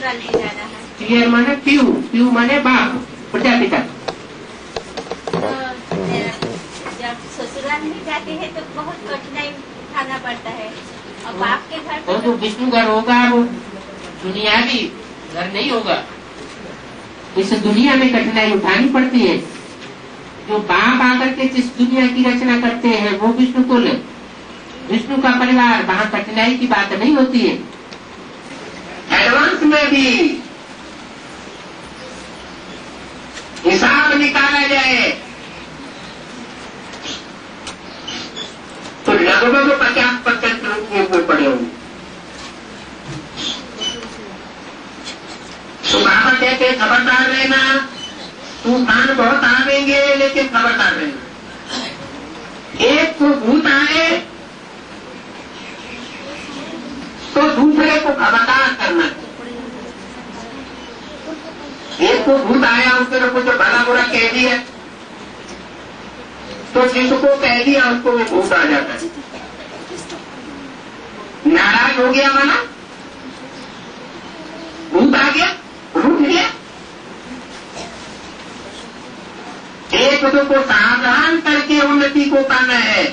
ससुराल नहीं जाना है। पियर माने प्यू, प्यू माने बाप, प्रजापिता। जब ससुराल नहीं जाते हैं तो बहुत कठिनाई उठाना पड़ता है, और बाप के घर तो विष्णु घर होगा, वो दुनियावी घर नहीं होगा। इस दुनिया में कठिनाई उठानी पड़ती है। जो बाप आकर के जिस दुनिया की रचना करते हैं वो विष्णु कुल, विष्णु का परिवार, वहाँ कठिनाई की बात नहीं होती है। एडवांस में भी हिसाब निकाला जाए तो लगभग 50% लोग ऊपर पड़े होंगे। तो बाबा कहते खबरदार रहना, तूफान बहुत आवेंगे लेकिन खबरदार रहना। एक को भूत आए तो दूसरे को खबरदार करना। एक को भूत आया, उसने कुछ भला बुरा कह दिया तो जिसको कह दिया उसको वो भूत आ जाता है। नाराज हो गया माना भूत आ गया, रूठ गया। एक दूसरे को सावधान करके उन्नति को पाना है,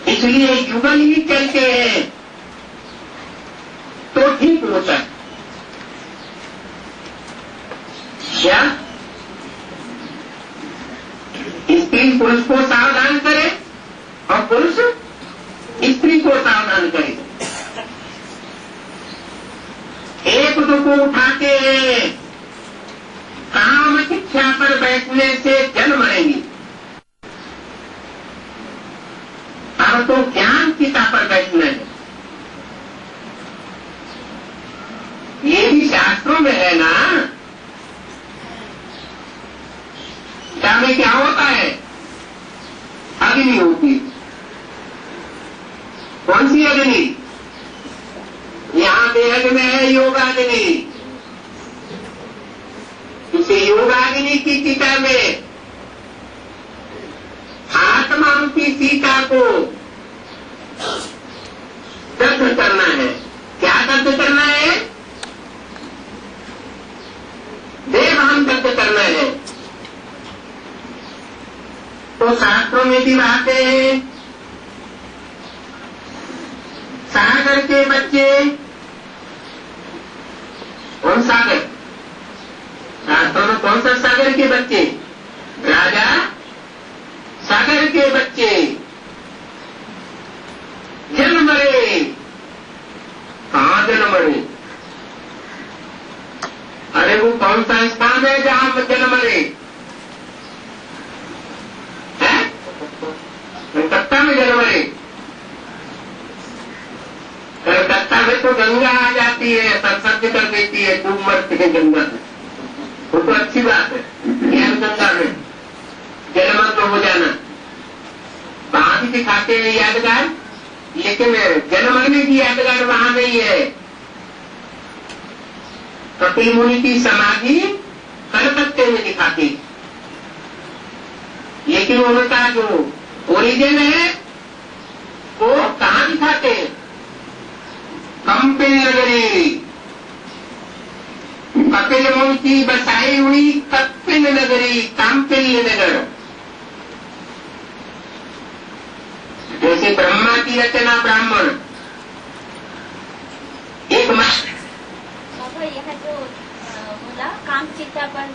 इसलिए युगल ही चलते हैं तो ठीक होता है। क्या स्त्री पुरुष को सावधान करे और पुरुष स्त्री को सावधान करे। एक दुख को उठाते हैं, काम शिक्षा पर बैठने से जल मरेंगी। अब तो ज्ञान शिक्षा पर बैठना है। ये भी शास्त्रों में है ना। में क्या होता है? अग्नि होती। कौन सी अग्नि? यहाँ देह में है योगाग्नि। इसे योगाग्नि की चिता में आत्मा रूपी सीता को दग्ध करना है। क्या दग्ध करना है? देवहन दग्ध करना है। तो शास्त्रों में भी बातें हैं। सागर के बच्चे, कौन सागर? शास्त्रों में कौन सा सागर के बच्चे? राजा सागर के बच्चे जन्म मरे। कहाँ जन्म मरे? अरे वो कौन सा स्थान है जहाँ पर जन्म मरे? कलकत्ता में जन्म मरे। कलकत्ता में तो गंगा आ जाती है, सत्संग कर देती है, डूब मरते हैं गंगा में। वो तो अच्छी बात है। ज्ञान गंगा में जलमग्न हो जाना, वहां भी दिखाते हैं यादगार, लेकिन जन्मग्न की यादगार वहां नहीं है। कपिल मुनि की समाधि कलकत्ते में दिखाती, लेकिन उनका जो ओरिजिन है वो कहाँ दिखाते हैं? कंपिल नगरी। कपिल मुनि की बसाई हुई कपिल नगरी, कंपिल नगर। जैसे ब्रह्मा की रचना ब्राह्मण, एक बाबा यह जो बोला कामचिता पर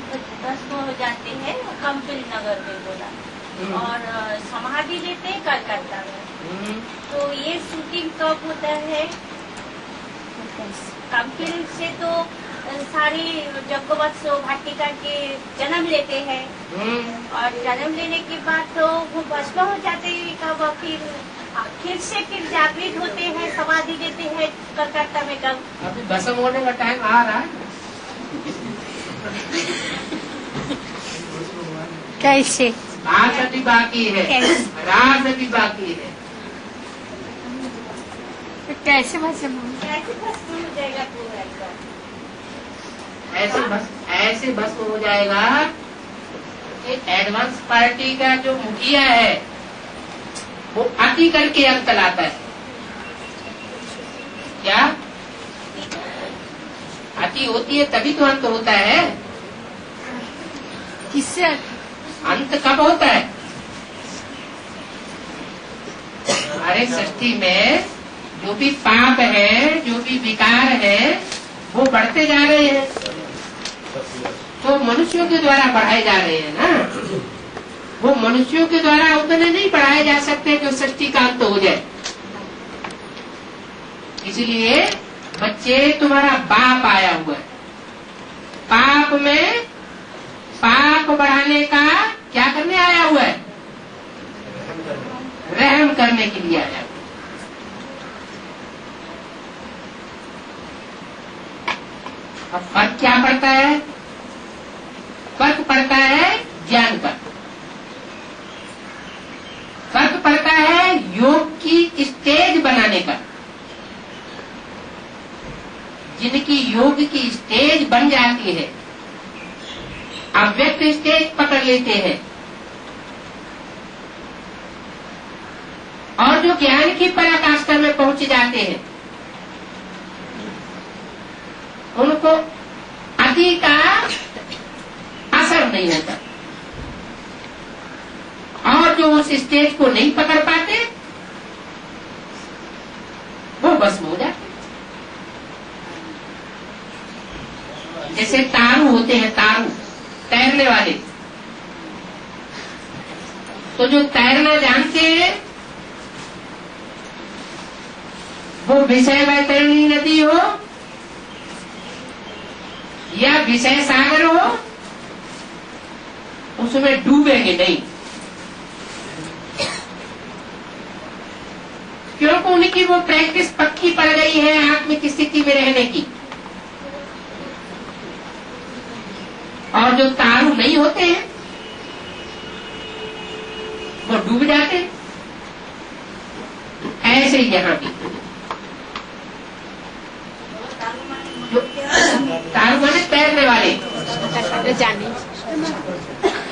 भस्म हो जाते हैं, कंपिल नगर में बोला, और समाधि लेते हैं कलकत्ता में। तो ये शूटिंग कब होता है? कंपिल से तो सारी जगवत्स भाटिका के जन्म लेते हैं, और जन्म लेने के बाद तो वो भस्म हो जाते हैं। कब फिर से जागृत होते हैं, समाधि लेते हैं कलकत्ता में। कब? अभी भस्म होने का टाइम आ रहा है। कैसे? रात अभी बाकी है, रात अभी बाकी है। तो कैसे भस्म हो जाएगा? ऐसे भस्म हो जाएगा कि एडवांस पार्टी का जो मुखिया है वो अति करके अंक लाता है। क्या? भक्ति होती है तभी तो अंत होता है। किससे? अंत कब होता है? हमारे सृष्टि में जो भी पाप है, जो भी विकार है, वो बढ़ते जा रहे हैं। तो मनुष्यों के द्वारा बढ़ाए जा रहे हैं ना। वो मनुष्यों के द्वारा उतने नहीं बढ़ाए जा सकते कि सृष्टि का अंत हो जाए। इसलिए बच्चे, तुम्हारा बाप आया हुआ है, पाप में पाप बढ़ाने का क्या करने आया हुआ है? रहम करने के लिए आया। अब फर्क क्या पड़ता है? फर्क पड़ता है ज्ञान का, फर्क पड़ता है योग की स्टेज बनाने का। जिनकी योग की स्टेज बन जाती है, अव्यक्त स्टेज पकड़ लेते हैं, और जो ज्ञान की पराकाष्ठा में पहुंच जाते हैं, उनको अति का असर नहीं होता। और जो उस स्टेज को नहीं पकड़ पाते, वो भस्म हो जाते। जैसे तारू होते हैं, तारू तैरने वाले, तो जो तैरना जानते हैं, वो विषय वैतरणी नदी हो या विषय सागर हो, उसमें डूबेंगे नहीं, क्योंकि उनकी वो प्रैक्टिस पक्की पड़ गई है आत्मिक स्थिति में रहने की। और जो तारू नहीं होते हैं, वो डूब जाते हैं। ऐसे ही यहाँ भी जो तारू माने तैरने वाले,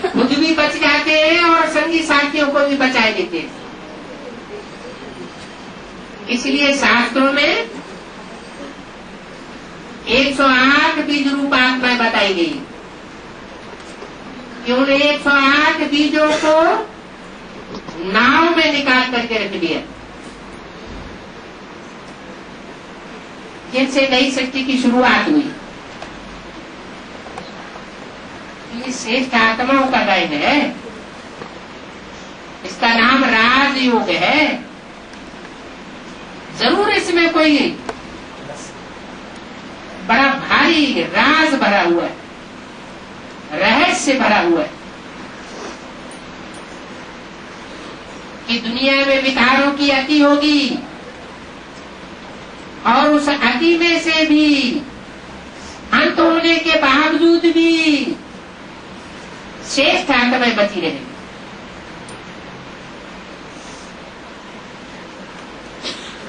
खुद भी बच जाते हैं और संगी साथियों को भी बचा देते हैं। इसलिए शास्त्रों में 108 बीज रूप आत्माएं बताई गई कि उन 108 बीजों को नाव में निकाल करके रख दिया, जिनसे नई सृष्टि की शुरुआत हुई। ये श्रेष्ठ आत्माओं का गायन है, इसका नाम राजयोग है। जरूर इसमें कोई बड़ा भारी राज भरा हुआ है, रहस्य भरा हुआ है कि दुनिया में विकारों की अति होगी, और उस अति में से भी अंत होने के बावजूद भी श्रेष्ठ आत्माएं बची रहेंगी।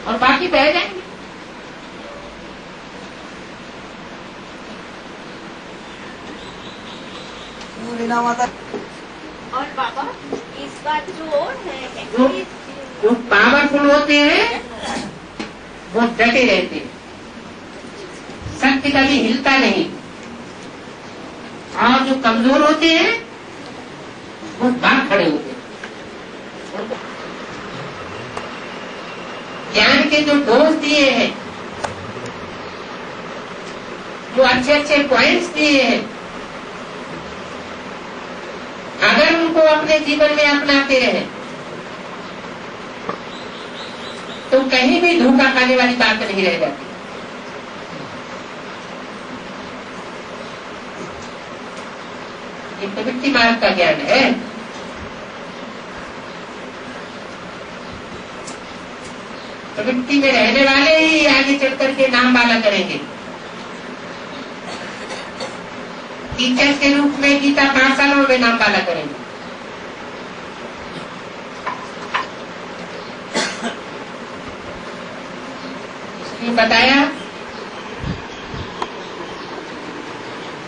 और बाकी बह जाएंगे। और बाबा इस बात जो है, जो पावरफुल होते हैं वो डटे रहते हैं, सत्य कभी हिलता नहीं। और जो कमजोर होते हैं वो भाग खड़े होते हैं। ज्ञान के जो डोज दिए हैं, जो अच्छे अच्छे पॉइंट्स दिए हैं, अगर उनको अपने जीवन में अपनाते रहे तो कहीं भी धोखा खाने वाली बात नहीं रह जाती। ये प्रवृत्ति मार्ग का ज्ञान है। प्रवृत्ति में रहने वाले ही आगे चढ़ करके नाम वाला करेंगे। टीचर के रूप में गीता पाठशालाओं में नाम वाला करेंगे। इसलिए बताया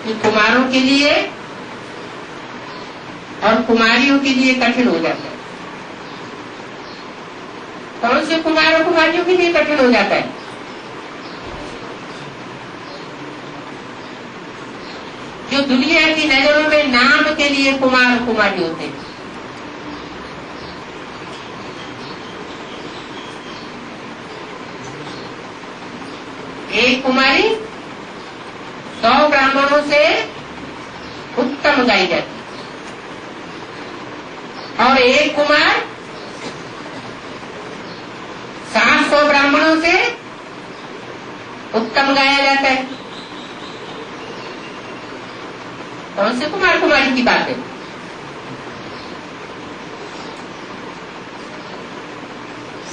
कि कुमारों के लिए और कुमारियों के लिए कठिन हो जाता है। कौन से कुमार और कुमारियों के लिए कठिन हो जाता है? जो दुनिया की नजरों में नाम के लिए कुमार कुमारी होते हैं। एक कुमारी 100 ब्राह्मणों से उत्तम गाई जाती और एक कुमार 700 ब्राह्मणों से उत्तम गाया जाता है। कौन से कुमार कुमारी की बात है?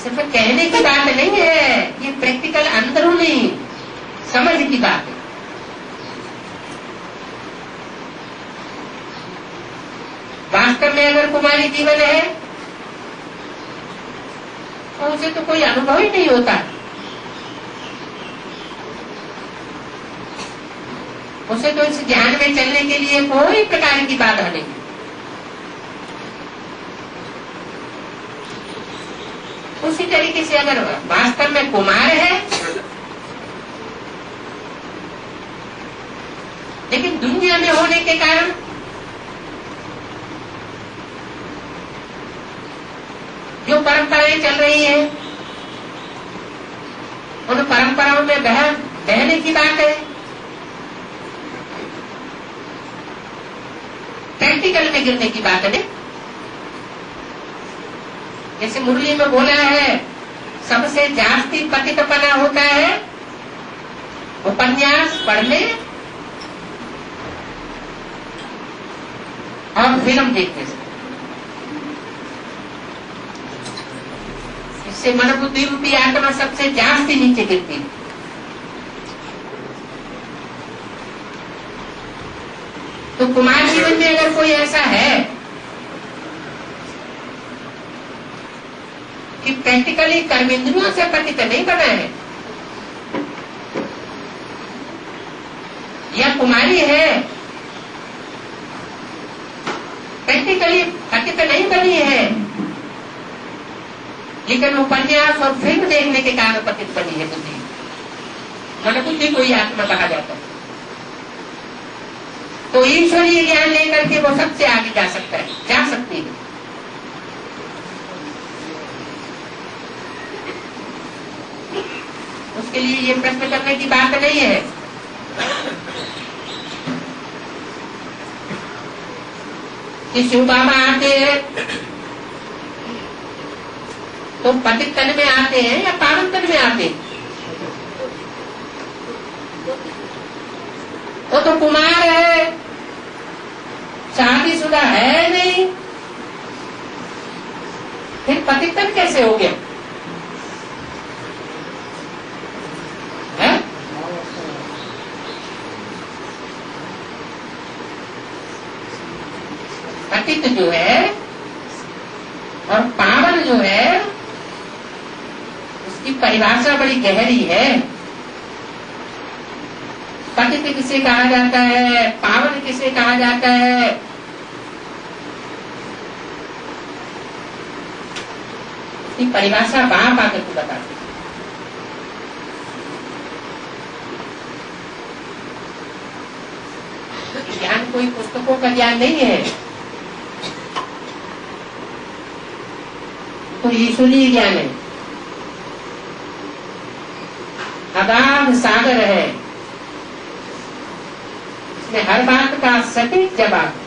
सिर्फ कहने की बात नहीं है, ये प्रैक्टिकल अंदरूनी समझ की बात है। वास्तव में अगर कुमारी जीवन है तो उसे तो कोई अनुभव ही नहीं होता, उसे तो इस ज्ञान में चलने के लिए कोई प्रकार की बाधा नहीं। उसी तरीके से अगर वास्तव में कुमार है लेकिन दुनिया में होने के कारण जो परंपराएं चल रही हैं उन परंपराओं में बहने की बात है, प्रैक्टिकल में गिरने की बात है। जैसे मुरली में बोला है, सबसे जास्ती पतितपना होता है उपन्यास पढ़ने और फिल्म देखने से। इससे मन बुद्धि रूपी आत्मा सबसे जास्ती नीचे गिरती है। तो कुमार जीवन में अगर कोई ऐसा है कि प्रैक्टिकली कर्मेंद्रियों से पतित नहीं बना है, या कुमारी है प्रैक्टिकली पतित नहीं बनी है लेकिन उपन्यास और फिल्म देखने के कारण पतित बनी है बुद्धि, मन बुद्धि को ही आत्मा कहा जाता है। तो ईश्वरीय ज्ञान लेकर के वो सबसे आगे जा सकता है, जा सकती है। उसके लिए ये प्रश्न करने की बात नहीं है कि शिव बाबा आते हैं तो पतित तन में आते हैं या पावन तन में आते हैं। वो तो कुमार है, शादीशुदा है नहीं, फिर पतित तन कैसे हो गया? है? पतित जो है और पावन जो है उसकी परिभाषा बड़ी गहरी है। पतित किसे कहा जाता है, पावन किसे कहा जाता है, इसकी परिभाषा बाप आकर के बताते। ज्ञान कोई पुस्तकों का ज्ञान नहीं है, तो ईश्वरीय ज्ञान है, अगाध सागर है, इसमें हर बात का सटीक जवाब।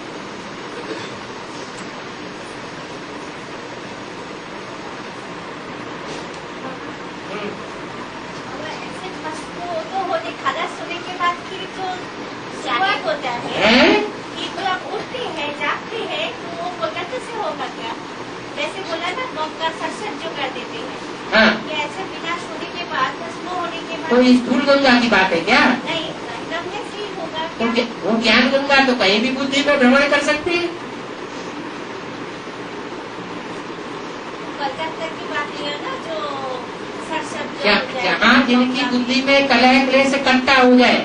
सोने के बाद फिर जो शुरुआत होता है कि तो आप उठते हैं जागते हैं तो वो कोलकाता से होगा क्या? जैसे बोला ना गंगा सरसत जो कर देते हैं, हाँ। क्या ऐसे विनाश होने के बाद भस्म होने के बाद तो स्थूल गंगा की बात है क्या? नहीं, गंगा से होगा तो क्या? वो ज्ञान गंगा तो कहीं भी बुद्धि में भ्रमण कर सकती है। कोलकाता की बात है ना जो सरसत क्या जहाँ जिनकी बुद्धि में कलह क्लेश से कट्टा हो जाए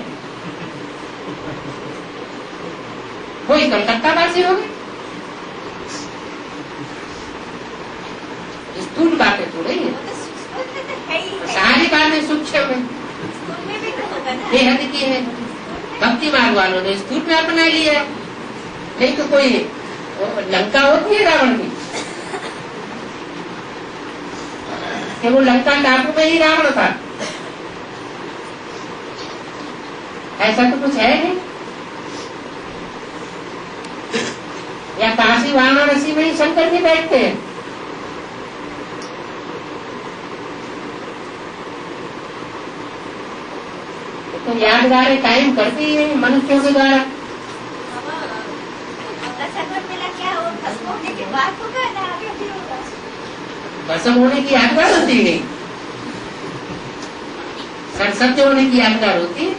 वही कलकत्ता वासी हो गए। स्थूल बातें तो नहीं है, सारी बातें सूक्ष्म है, बेहद की है। भक्ति मार्ग वालों ने स्थूल में अपना लिया, नहीं तो कोई लंका होती है रावण की कि वो लंका टापू में ही रावण था, ऐसा तो कुछ है नहीं। या काशी वाराणसी में ही शंकर जी बैठते हैं। तो यादगार टाइम करती है मनुष्यों के द्वारा। भस्म होने की यादगार होती है, सरसब्ज होने की यादगार होती है।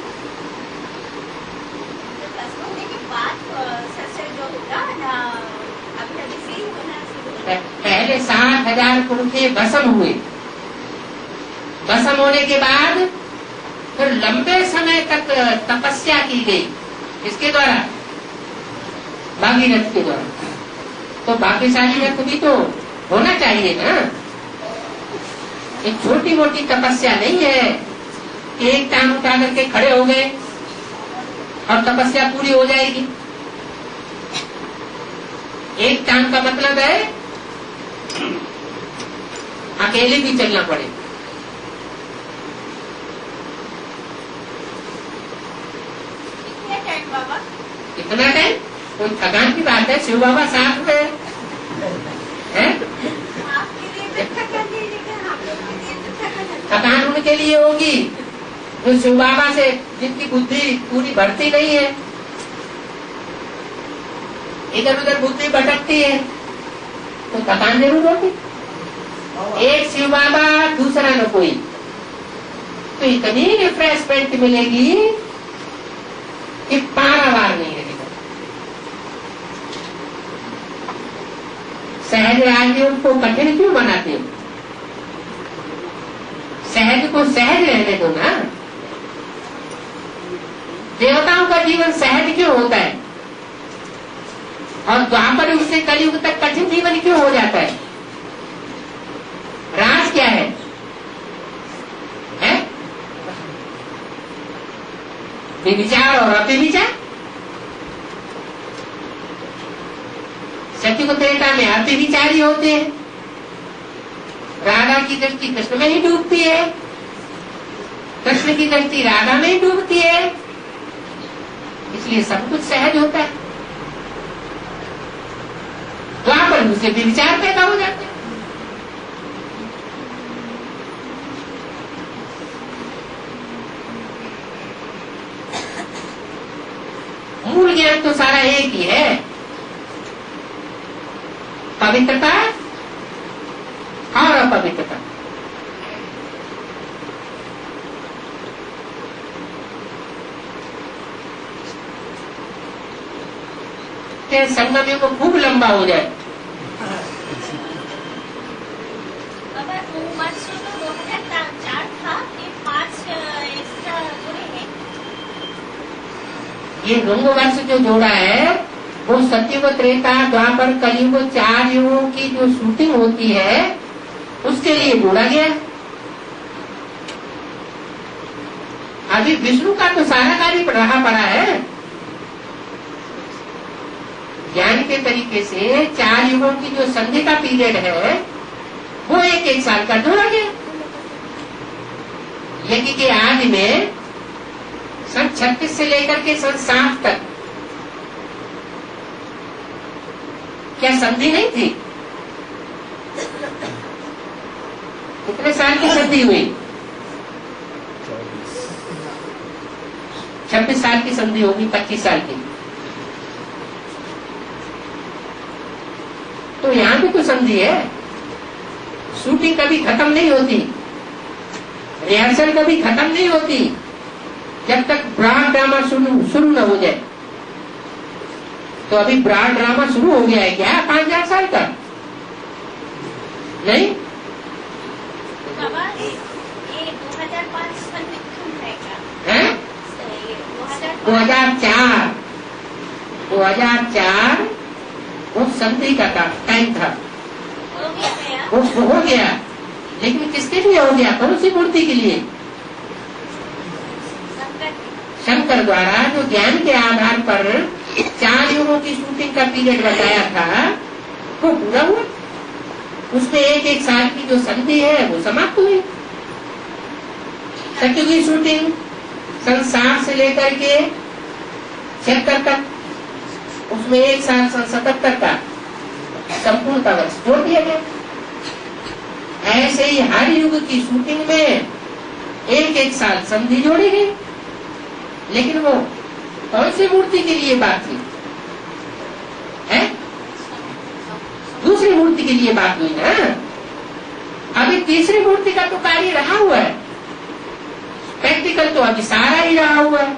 पहले 7,000 पुरुषे भस्म हुए, भस्म होने के बाद फिर लंबे समय तक तपस्या की गई। इसके द्वारा, भागीरथ के द्वारा। तो भाग्यशाली रथ भी तो होना चाहिए ना। एक छोटी मोटी तपस्या नहीं है कि एक टांग उठा करके खड़े हो गए और तपस्या पूरी हो जाएगी। एक टांग का मतलब है अकेले भी चलना पड़े। कितना टाइम? कोई थकान की बात है? शिव बाबा साथ में है? थकान उनके लिए होगी जो शिव बाबा से जिनकी बुद्धि पूरी बढ़ती नहीं है, इधर उधर बुद्धि भटकती है, तो थकान जरूर होगी। एक शिव बाबा, दूसरा न कोई, तो इतनी रिफ्रेशमेंट मिलेगी कि पारावार नहीं रहेगा। सहज राजयोग को कठिन क्यों बनाते हो? सहज को सहज रहने दो ना। देवताओं का जीवन सहज क्यों होता है और द्वापर युग से कलयुग तक कठिन जीवन क्यों हो जाता है? राज क्या है? विचार और अतिविचार। सत्युग त्रेता में अतिविचारी होते हैं। राधा की दृष्टि कृष्ण में ही डूबती है, कृष्ण की दृष्टि राधा में ही डूबती है, इसलिए सब कुछ सहज होता है। द्वापर युग से विचार पैदा हो जाते हैं। मूल ज्ञान तो सारा एक ही है, पवित्रता और अपवित्रता। संगम युग खूब लंबा हो जाए। ये रंग वर्ष जो जोड़ा है वो सत्युग त्रेता द्वापर कलयुग 4 युगों की जो शूटिंग होती है उसके लिए जोड़ा गया। अभी विष्णु का तो सारा कार्य रहा पड़ा है। ज्ञान के तरीके से 4 युगों की जो संधि का पीरियड है वो एक साल का जोड़ा गया। यज्ञ के आदि में सन 36 से लेकर के सन 60 तक क्या संधि नहीं थी? कितने साल की संधि हुई? 26 साल की संधि होगी, 25 साल की। तो यहाँ भी तो संधि है। शूटिंग कभी खत्म नहीं होती, रिहर्सल कभी खत्म नहीं होती जब तक ब्रॉड ड्रामा शुरू न हो जाए। तो अभी ब्रॉड ड्रामा शुरू हो गया है क्या 5000 साल का? नहीं, बाबा ये 2005 है 2004 वो संधि का टाइम था। वो हो गया, लेकिन किसके लिए हो गया? कौन सी मूर्ति के लिए? शंकर द्वारा जो ज्ञान के आधार पर 4 युगों की शूटिंग का पीरियड बताया था वो पूरा हुआ। उसमें 1-1 साल की जो संधि है वो समाप्त हुई। सतयुगी शूटिंग सन 60 से लेकर के 76 तक, उसमें 1 साल सन 77 का संपूर्ण का वर्ष जोड़ दिया गया। ऐसे ही हर युग की शूटिंग में 1-1 साल संधि जोड़ी गई। लेकिन वो कौन सी मूर्ति के लिए बात थी? है दूसरी मूर्ति के लिए बात हुई ना। अभी तीसरी मूर्ति का तो कार्य रहा हुआ है, प्रैक्टिकल तो अभी सारा ही रहा हुआ है।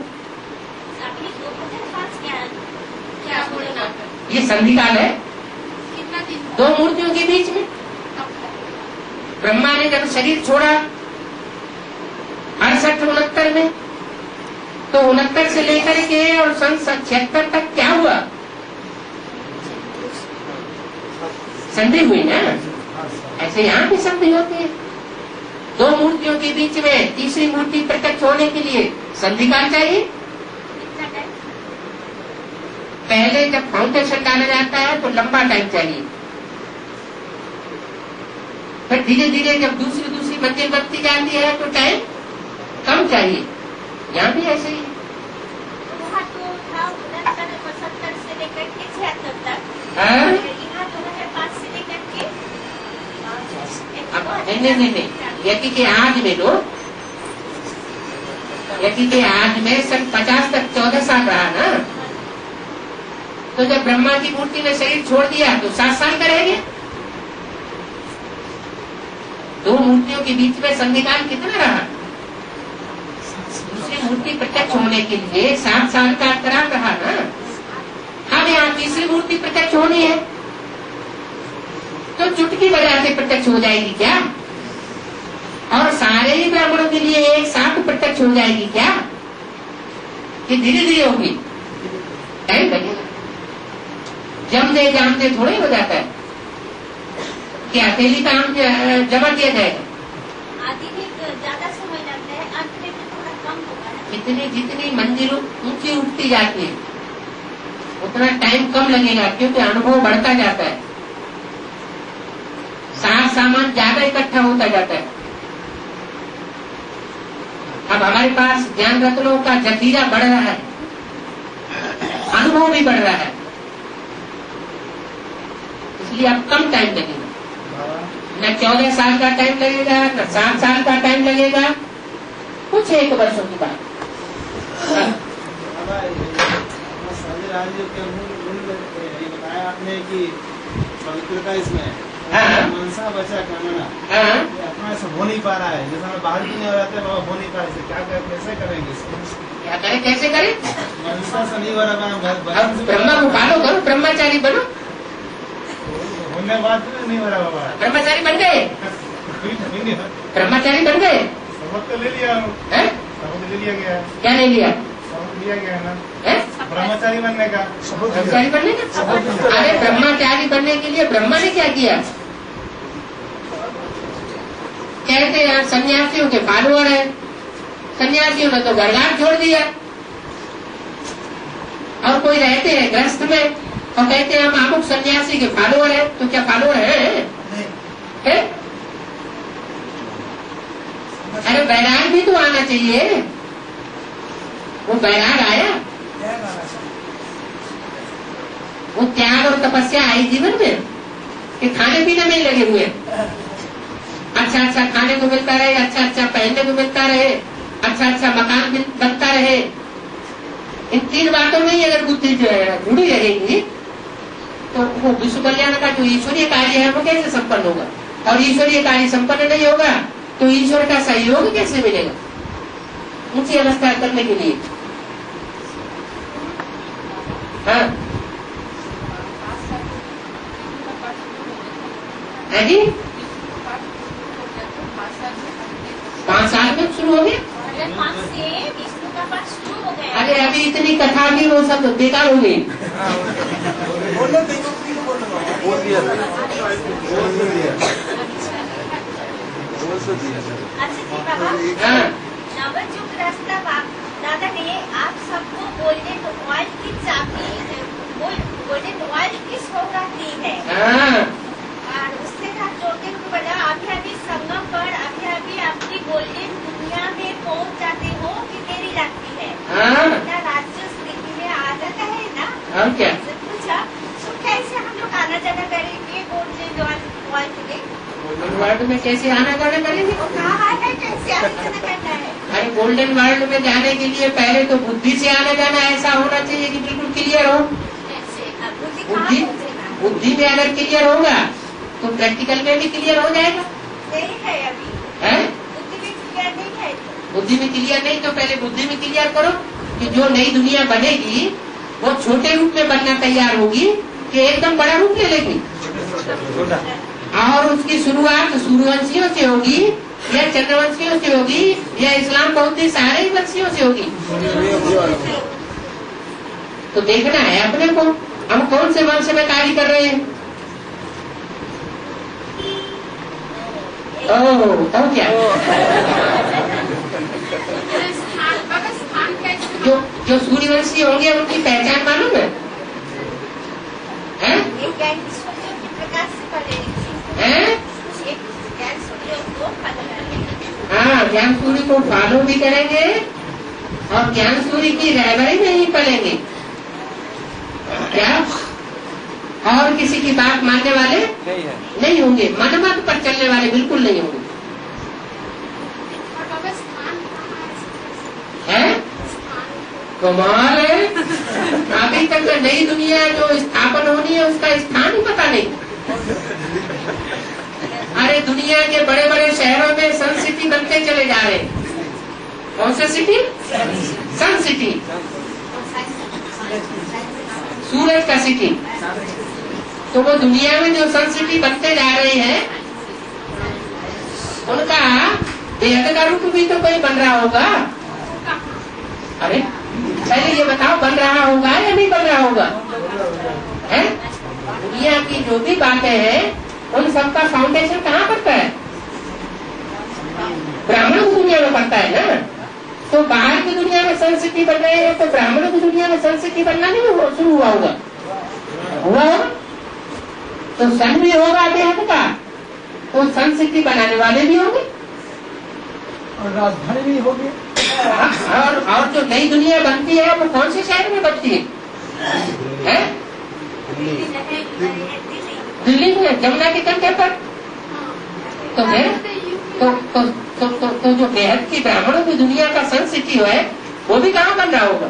ये संधि काल है 2 मूर्तियों के बीच में। ब्रह्मा ने जब शरीर छोड़ा 68-69 में, तो 69 से लेकर के और सन 76 तक क्या हुआ? संधि हुई ना। ऐसे यहाँ भी संधि होती है। 2 मूर्तियों के बीच में तीसरी मूर्ति प्रत्यक्ष होने के लिए संधि काल चाहिए। पहले जब फाउंडेशन डाला जाता है तो लंबा टाइम चाहिए, फिर धीरे धीरे जब दूसरी मंजिल बनती जाती है तो टाइम कम चाहिए। यहाँ भी ऐसे ही से लेकर के 76 तक, नहीं, यदि के आज में लो, यदि के आज में सन 50 तक 14 साल रहा ना, तो जब ब्रह्मा की मूर्ति ने शरीर छोड़ दिया तो 7 साल का रह गया। 2 मूर्तियों के बीच में संधिकाल कितना रहा? दूसरी मूर्ति प्रत्यक्ष होने के लिए 7 साल का अंतराल रहा ना। अब यहाँ तीसरी मूर्ति प्रत्यक्ष होनी है तो चुटकी बजाते प्रत्यक्ष हो जाएगी क्या? और सारे ही ब्राह्मणों के लिए एक साथ प्रत्यक्ष हो जाएगी क्या? कि धीरे धीरे होगी? टाइम लगेगा। जमते जानते थोड़े हो जाता है कि अकेली काम जमा किया जाएगा। आदि भी ज्यादा समय लगता है, अंत में थोड़ा कम होगा। जितनी मंजिल ऊंची उठती जाती है उतना टाइम कम लगेगा, क्योंकि अनुभव बढ़ता जाता है, सामान ज्यादा इकट्ठा होता जाता है। अब हमारे पास ज्ञान रत्नों का जखीरा बढ़ रहा है, अनुभव भी बढ़ रहा है, इसलिए अब कम टाइम लगेगा। न 14 साल का टाइम लगेगा, न 7 साल का टाइम लगेगा, कुछ 1 वर्षों की बात। बताया आपने कि पवित्रता इसमें मनसा बचा कामना अपना ऐसा हो नहीं पा रहा है। जैसे हमें बाहर भी नहीं हो जाते हो नहीं पा रहे, क्या कैसे करेंगे? क्या करें, कैसे करें? मनसा से नहीं हो रहा। ब्रह्मा को पालो करो, ब्रह्मचारी बनो। होने बाद नहीं हो रहा बाबा। ब्रह्मचारी बन गए, ब्रह्मचारी बन गए। सबक तो ले लिया, सबक ले लिया गया। क्या ले लिया? सबक लिया गया ना ब्रह्मचारी बनने का। ब्रह्मचारी बनने का? अरे ब्रह्मचारी बनने के लिए ब्रह्मा ने क्या किया? कहते हैं सन्यासियों के फॉलोअर है, सन्यासियों ने तो घरगार छोड़ दिया, और कोई रहते हैं ग्रस्त में और कहते हैं हम अमुक सन्यासी के फॉलोअर है। तो क्या फॉलोअर है? अरे बैराग भी तो आना चाहिए। वो बैराग आया, वो त्याग और तपस्या आई जीवन में कि खाने पीने में लगे हुए, अच्छा अच्छा खाने को मिलता रहे, अच्छा अच्छा पहनने को मिलता रहे, अच्छा अच्छा मकान बनता रहे। इन 3 बातों में ही अगर बुद्धि जो है जुड़ी रहेगी तो वो विश्व कल्याण का जो ईश्वरीय कार्य है वो कैसे संपन्न होगा? और ईश्वरीय कार्य संपन्न नहीं होगा तो ईश्वर का सहयोग कैसे मिलेगा ऊंची अवस्था करने के लिए? हाँ जी, 5 साल में शुरू हो गया। 5 से विष्णु का पाठ शुरू हो गया। अरे अभी इतनी कथा की वो सब बेकार हो गई। अच्छा जी बाबा, नवजुग रास्ता दादा ने है। हाँ, और उससे साथ जोड़ते हुए बोला अभी संगम पर अभी अपनी गोल्डन दुनिया में पहुंच जाते हो कि देरी लगती है। हाँ, राज्य स्थिति में आ जाता है ना। और क्या? पूछा तो कैसे हम लोग आना जाना करेंगे गोल्डन वर्ल्ड में? गोल्डन वर्ल्ड में कैसे आना जाना करेंगे? वो कहा है कैसे आना जाना करना है? अरे गोल्डन वर्ल्ड में जाने के लिए पहले तो बुद्धि से आना जाना ऐसा होना चाहिए कि बिल्कुल क्लियर हो। बुद्धि में अगर क्लियर होगा तो प्रैक्टिकल में भी क्लियर हो जाएगा। नहीं है अभी, है? बुद्धि में क्लियर नहीं है। बुद्धि में क्लियर नहीं तो पहले बुद्धि में क्लियर करो कि जो नई दुनिया बनेगी वो छोटे रूप में बनना तैयार होगी कि एकदम बड़ा रूप ले लेगी। और उसकी शुरुआत सूर्यवंशियों से होगी या चंद्रवंशियों से होगी या इस्लाम बौद्ध सारे ही वंशियों से होगी। तो देखना है अपने को हम कौन से वंश में कार्य कर रहे हैं। ओह तो क्या जो सूर्यवंशी होंगे उनकी पहचान मालूम है? हाँ, ज्ञान सूर्य को फॉलो भी करेंगे और ज्ञान सूर्य की रहबरी में ही पलेंगे। क्या? और किसी की बात मानने वाले नहीं होंगे, मनमत पर चलने वाले बिल्कुल नहीं होंगे। है? कमाल है, अभी तक नई दुनिया जो स्थापन होनी है उसका स्थान ही पता नहीं। अरे दुनिया के बड़े बड़े शहरों में सन सिटी बनते चले जा रहे हैं। कौन सा सिटी? सन सिटी, सूरज का सिटी। तो वो दुनिया में जो सन सिटी बनते जा रहे हैं उनका बेहद का रूप भी तो कोई बन रहा होगा। अरे पहले ये बताओ, बन रहा होगा या नहीं बन रहा होगा? है? दुनिया की जो भी बातें हैं उन सबका फाउंडेशन कहाँ पड़ता है? ब्राह्मणों की दुनिया में पड़ता है ना। तो बाहर की दुनिया में संस्कृति बन रहे हैं तो ब्राह्मणों की दुनिया में संस्कृति बनना नहीं शुरू हुआ होगा? हुआ होगा। तो सन भी होगा देहत का, तो संस्कृति बनाने वाले भी होंगे और राजधानी भी होगी। और जो नई दुनिया बनती है वो कौन से शहर में बनती है? दिल्ली में, जमुना के कंठे पर। तो फिर तो जो बेहद की ब्राह्मणों की दुनिया का सन सिटी है वो भी कहाँ बन रहा होगा?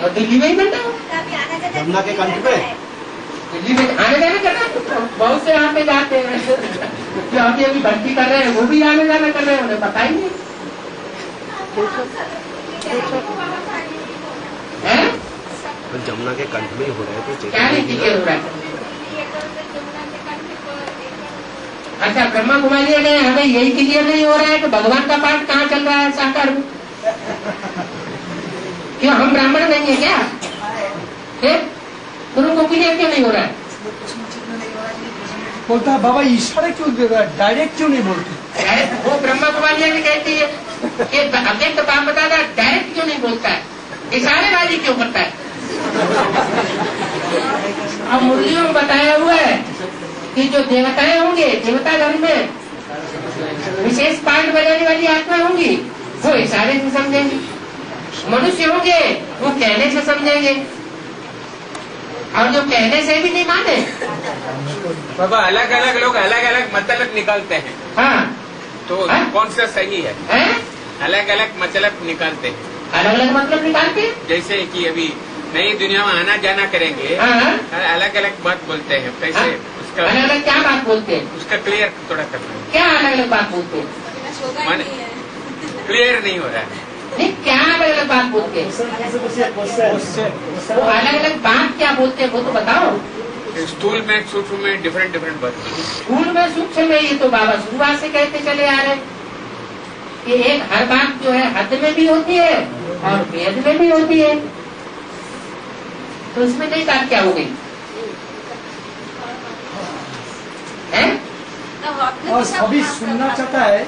और दिल्ली में ही बन रहा होगा। जमुना के कंठ पे दिल्ली में आने जाना कर रहा है। बहुत से यहाँ पे जाते हैं जो अभी भर्ती कर रहे हैं वो भी आने जाना कर रहे हैं, उन्हें पता ही नहीं है। जमुना के कंठ में ही हो रहा है तो क्या नहीं क्लियर हो रहा है? अच्छा, ब्रह्मा कुमारी में हमें यही क्लियर नहीं हो रहा है कि भगवान का पाठ कहाँ चल रहा है साकार में? क्यों हम ब्राह्मण नहीं है क्या? फिर उनको क्लियर क्यों नहीं हो रहा है? बोलता है बाबा इशारे क्यों दे रहा है, डायरेक्ट क्यों नहीं बोलते? वो ब्रह्मा कुमारी में कहती है कि अव्यक्त बाप बताता डायरेक्ट क्यों नहीं बोलता है, इशारेबाजी क्यों करता है? अब मुरलियों में बताया हुआ है कि जो देवताएं होंगे, देवता धर्म में विशेष पाठ बजाने वाली आत्मा होंगी वो इशारे से समझेंगे, मनुष्य होंगे वो कहने से समझेंगे, और जो कहने से भी नहीं माने। बाबा अलग अलग लोग अलग अलग मतलब निकालते हैं। हाँ, तो कौन सा सही है? अलग अलग मतलब निकालते हैं। अलग अलग मतलब निकालते हैं, जैसे कि अभी नई दुनिया में आना जाना करेंगे, अलग अलग बात बोलते हैं। कैसे उसका अलग अलग क्या बात बोलते हैं? उसका क्लियर थोड़ा करना। क्या अलग अलग बात बोलते हैं? क्लियर नहीं हो रहा है। नहीं, क्या अलग अलग बात बोलते हैं? वो अलग अलग बात क्या बोलते हैं वो तो बताओ। स्थूल में सूक्ष्म में डिफरेंट डिफरेंट बात। स्थूल में सूक्ष्म में ये तो बाबा शुरुआत से कहते चले आ रहे हैं कि एक हर बात जो है हद में भी होती है और भेद में भी होती है। तो इसमें नई बात क्या हो गई है? और सभी सुनना चाहता है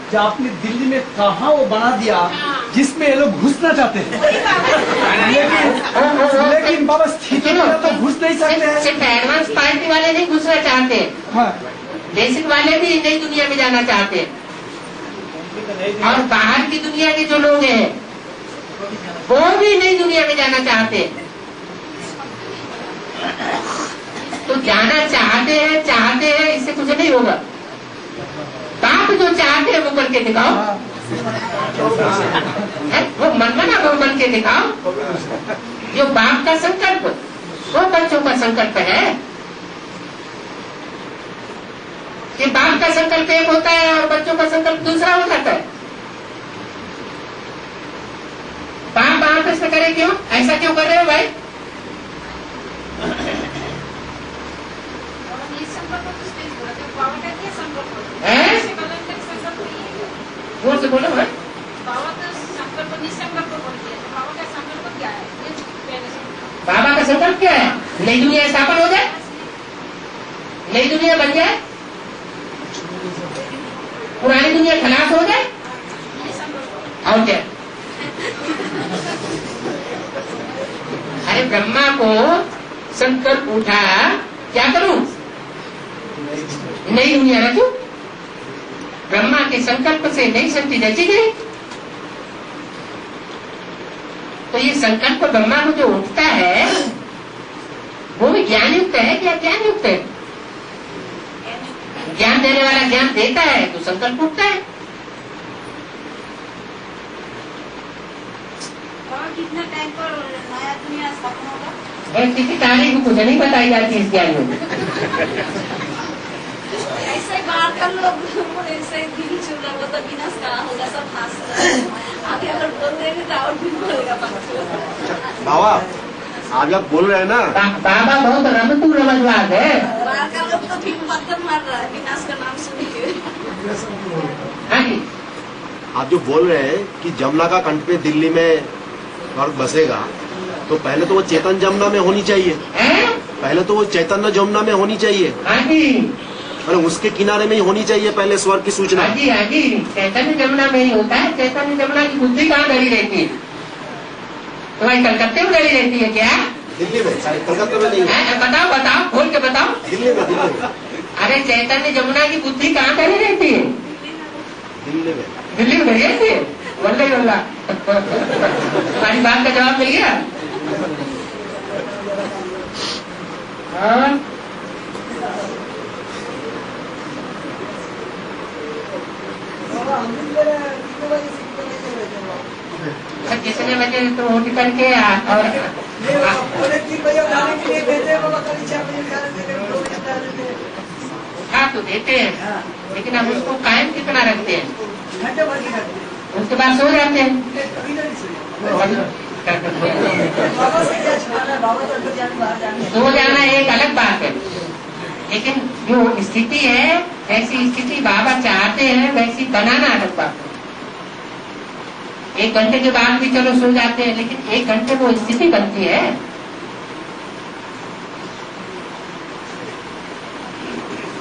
कि आपने दिल्ली में कहाँ वो बना दिया जिसमें ये लोग घुसना चाहते हैं, लेकिन बाबा स्थिति में तो घुस नहीं सकते हैं। सिर्फ एडवांस पार्टी वाले नहीं घुसना चाहते, बेसिक वाले भी नई दुनिया में जाना चाहते हैं। और बाहर की दुनिया के जो लोग हैं वो भी नई दुनिया में जाना चाहते हैं। तो जाना चाहते हैं, इससे कुछ नहीं होगा। आप जो चाहते हैं वो करके दिखाओ, वो मनमाना वो बन के दिखाओ। जो बाप का संकल्प वो बच्चों का संकल्प है। कि बाप का संकल्प एक होता है और बच्चों का संकल्प दूसरा हो जाता है। बाप आप ऐसा करे क्यों, ऐसा क्यों कर रहे हो भाई? जोर से बोलो भाई। बाबा का संकल्प क्या है? नई दुनिया स्थापन हो जाए, नई दुनिया बन जाए, पुरानी दुनिया खलास हो जाए। और क्या? अरे ब्रह्मा को संकल्प उठा, क्या करूं? नई दुनिया रचूं। ब्रह्मा के संकल्प से नई सृष्टि रची गई। तो ये संकल्प ब्रह्मा को जो उठता है वो भी ज्ञान युक्त है क्या? ज्ञान युक्त है। ज्ञान देने वाला ज्ञान देता है तो संकल्प उठता है। कितना टाइम पर नया दुनिया स्थापन होगा? किसी तारीख को कुछ नहीं बताई जाती इस ज्ञान में। ऐसे बाहर का लोग ऐसे दिल चल रहा, वो तो विनाश कहाँ होगा, सब हंस रहे हैं। आगे अगर बोल देंगे तो और भी बोलेगा बाबा। आप जब बोल रहे हैं ना, बाबा बहुत रमतू रमजवाद है। बाहर का लोग तो भी पत्थर मार रहा है विनाश का नाम सुन के। हाँ जी, आप जो बोल रहे हैं कि जमुना का कंठ पे दिल्ली में स्वर्ग बसेगा, तो पहले तो वो चेतन जमुना में होनी चाहिए। पहले तो वो चैतन्य जमुना में होनी चाहिए। हाँ जी, और उसके किनारे में ही होनी चाहिए पहले स्वर्ग की सूचना। हाँ जी, हाँ जी, चैतन्य जमुना में ही होता है। चैतन्य जमुना की बुद्धि कहाँ धरी रहती है? तुम्हारी कलकत्ते में धरी रहती है क्या? दिल्ली में, कलकत्ते में नहीं है। बताओ बताओ, खोल के बताओ। दिल्ली में, दिल्ली में। अरे चैतन्य जमुना की बुद्धि कहाँ धरी रहती है? दिल्ली में। दिल्ली में धरी रहती है। वल्ले वल्ला, तुम्हारी बात का जवाब मिल गया। हाँ, कितने बजे तो उठ करके और खा तो देते हैं, लेकिन हम उसको कायम कितना रखते हैं? उसके बाद सो जाते हैं। सो जाना एक अलग बात है, लेकिन जो स्थिति है ऐसी स्थिति बाबा चाहते हैं वैसी बनाना अलग बात है। 1 घंटे के बाद भी चलो सो जाते हैं, लेकिन 1 घंटे वो स्थिति बनती है।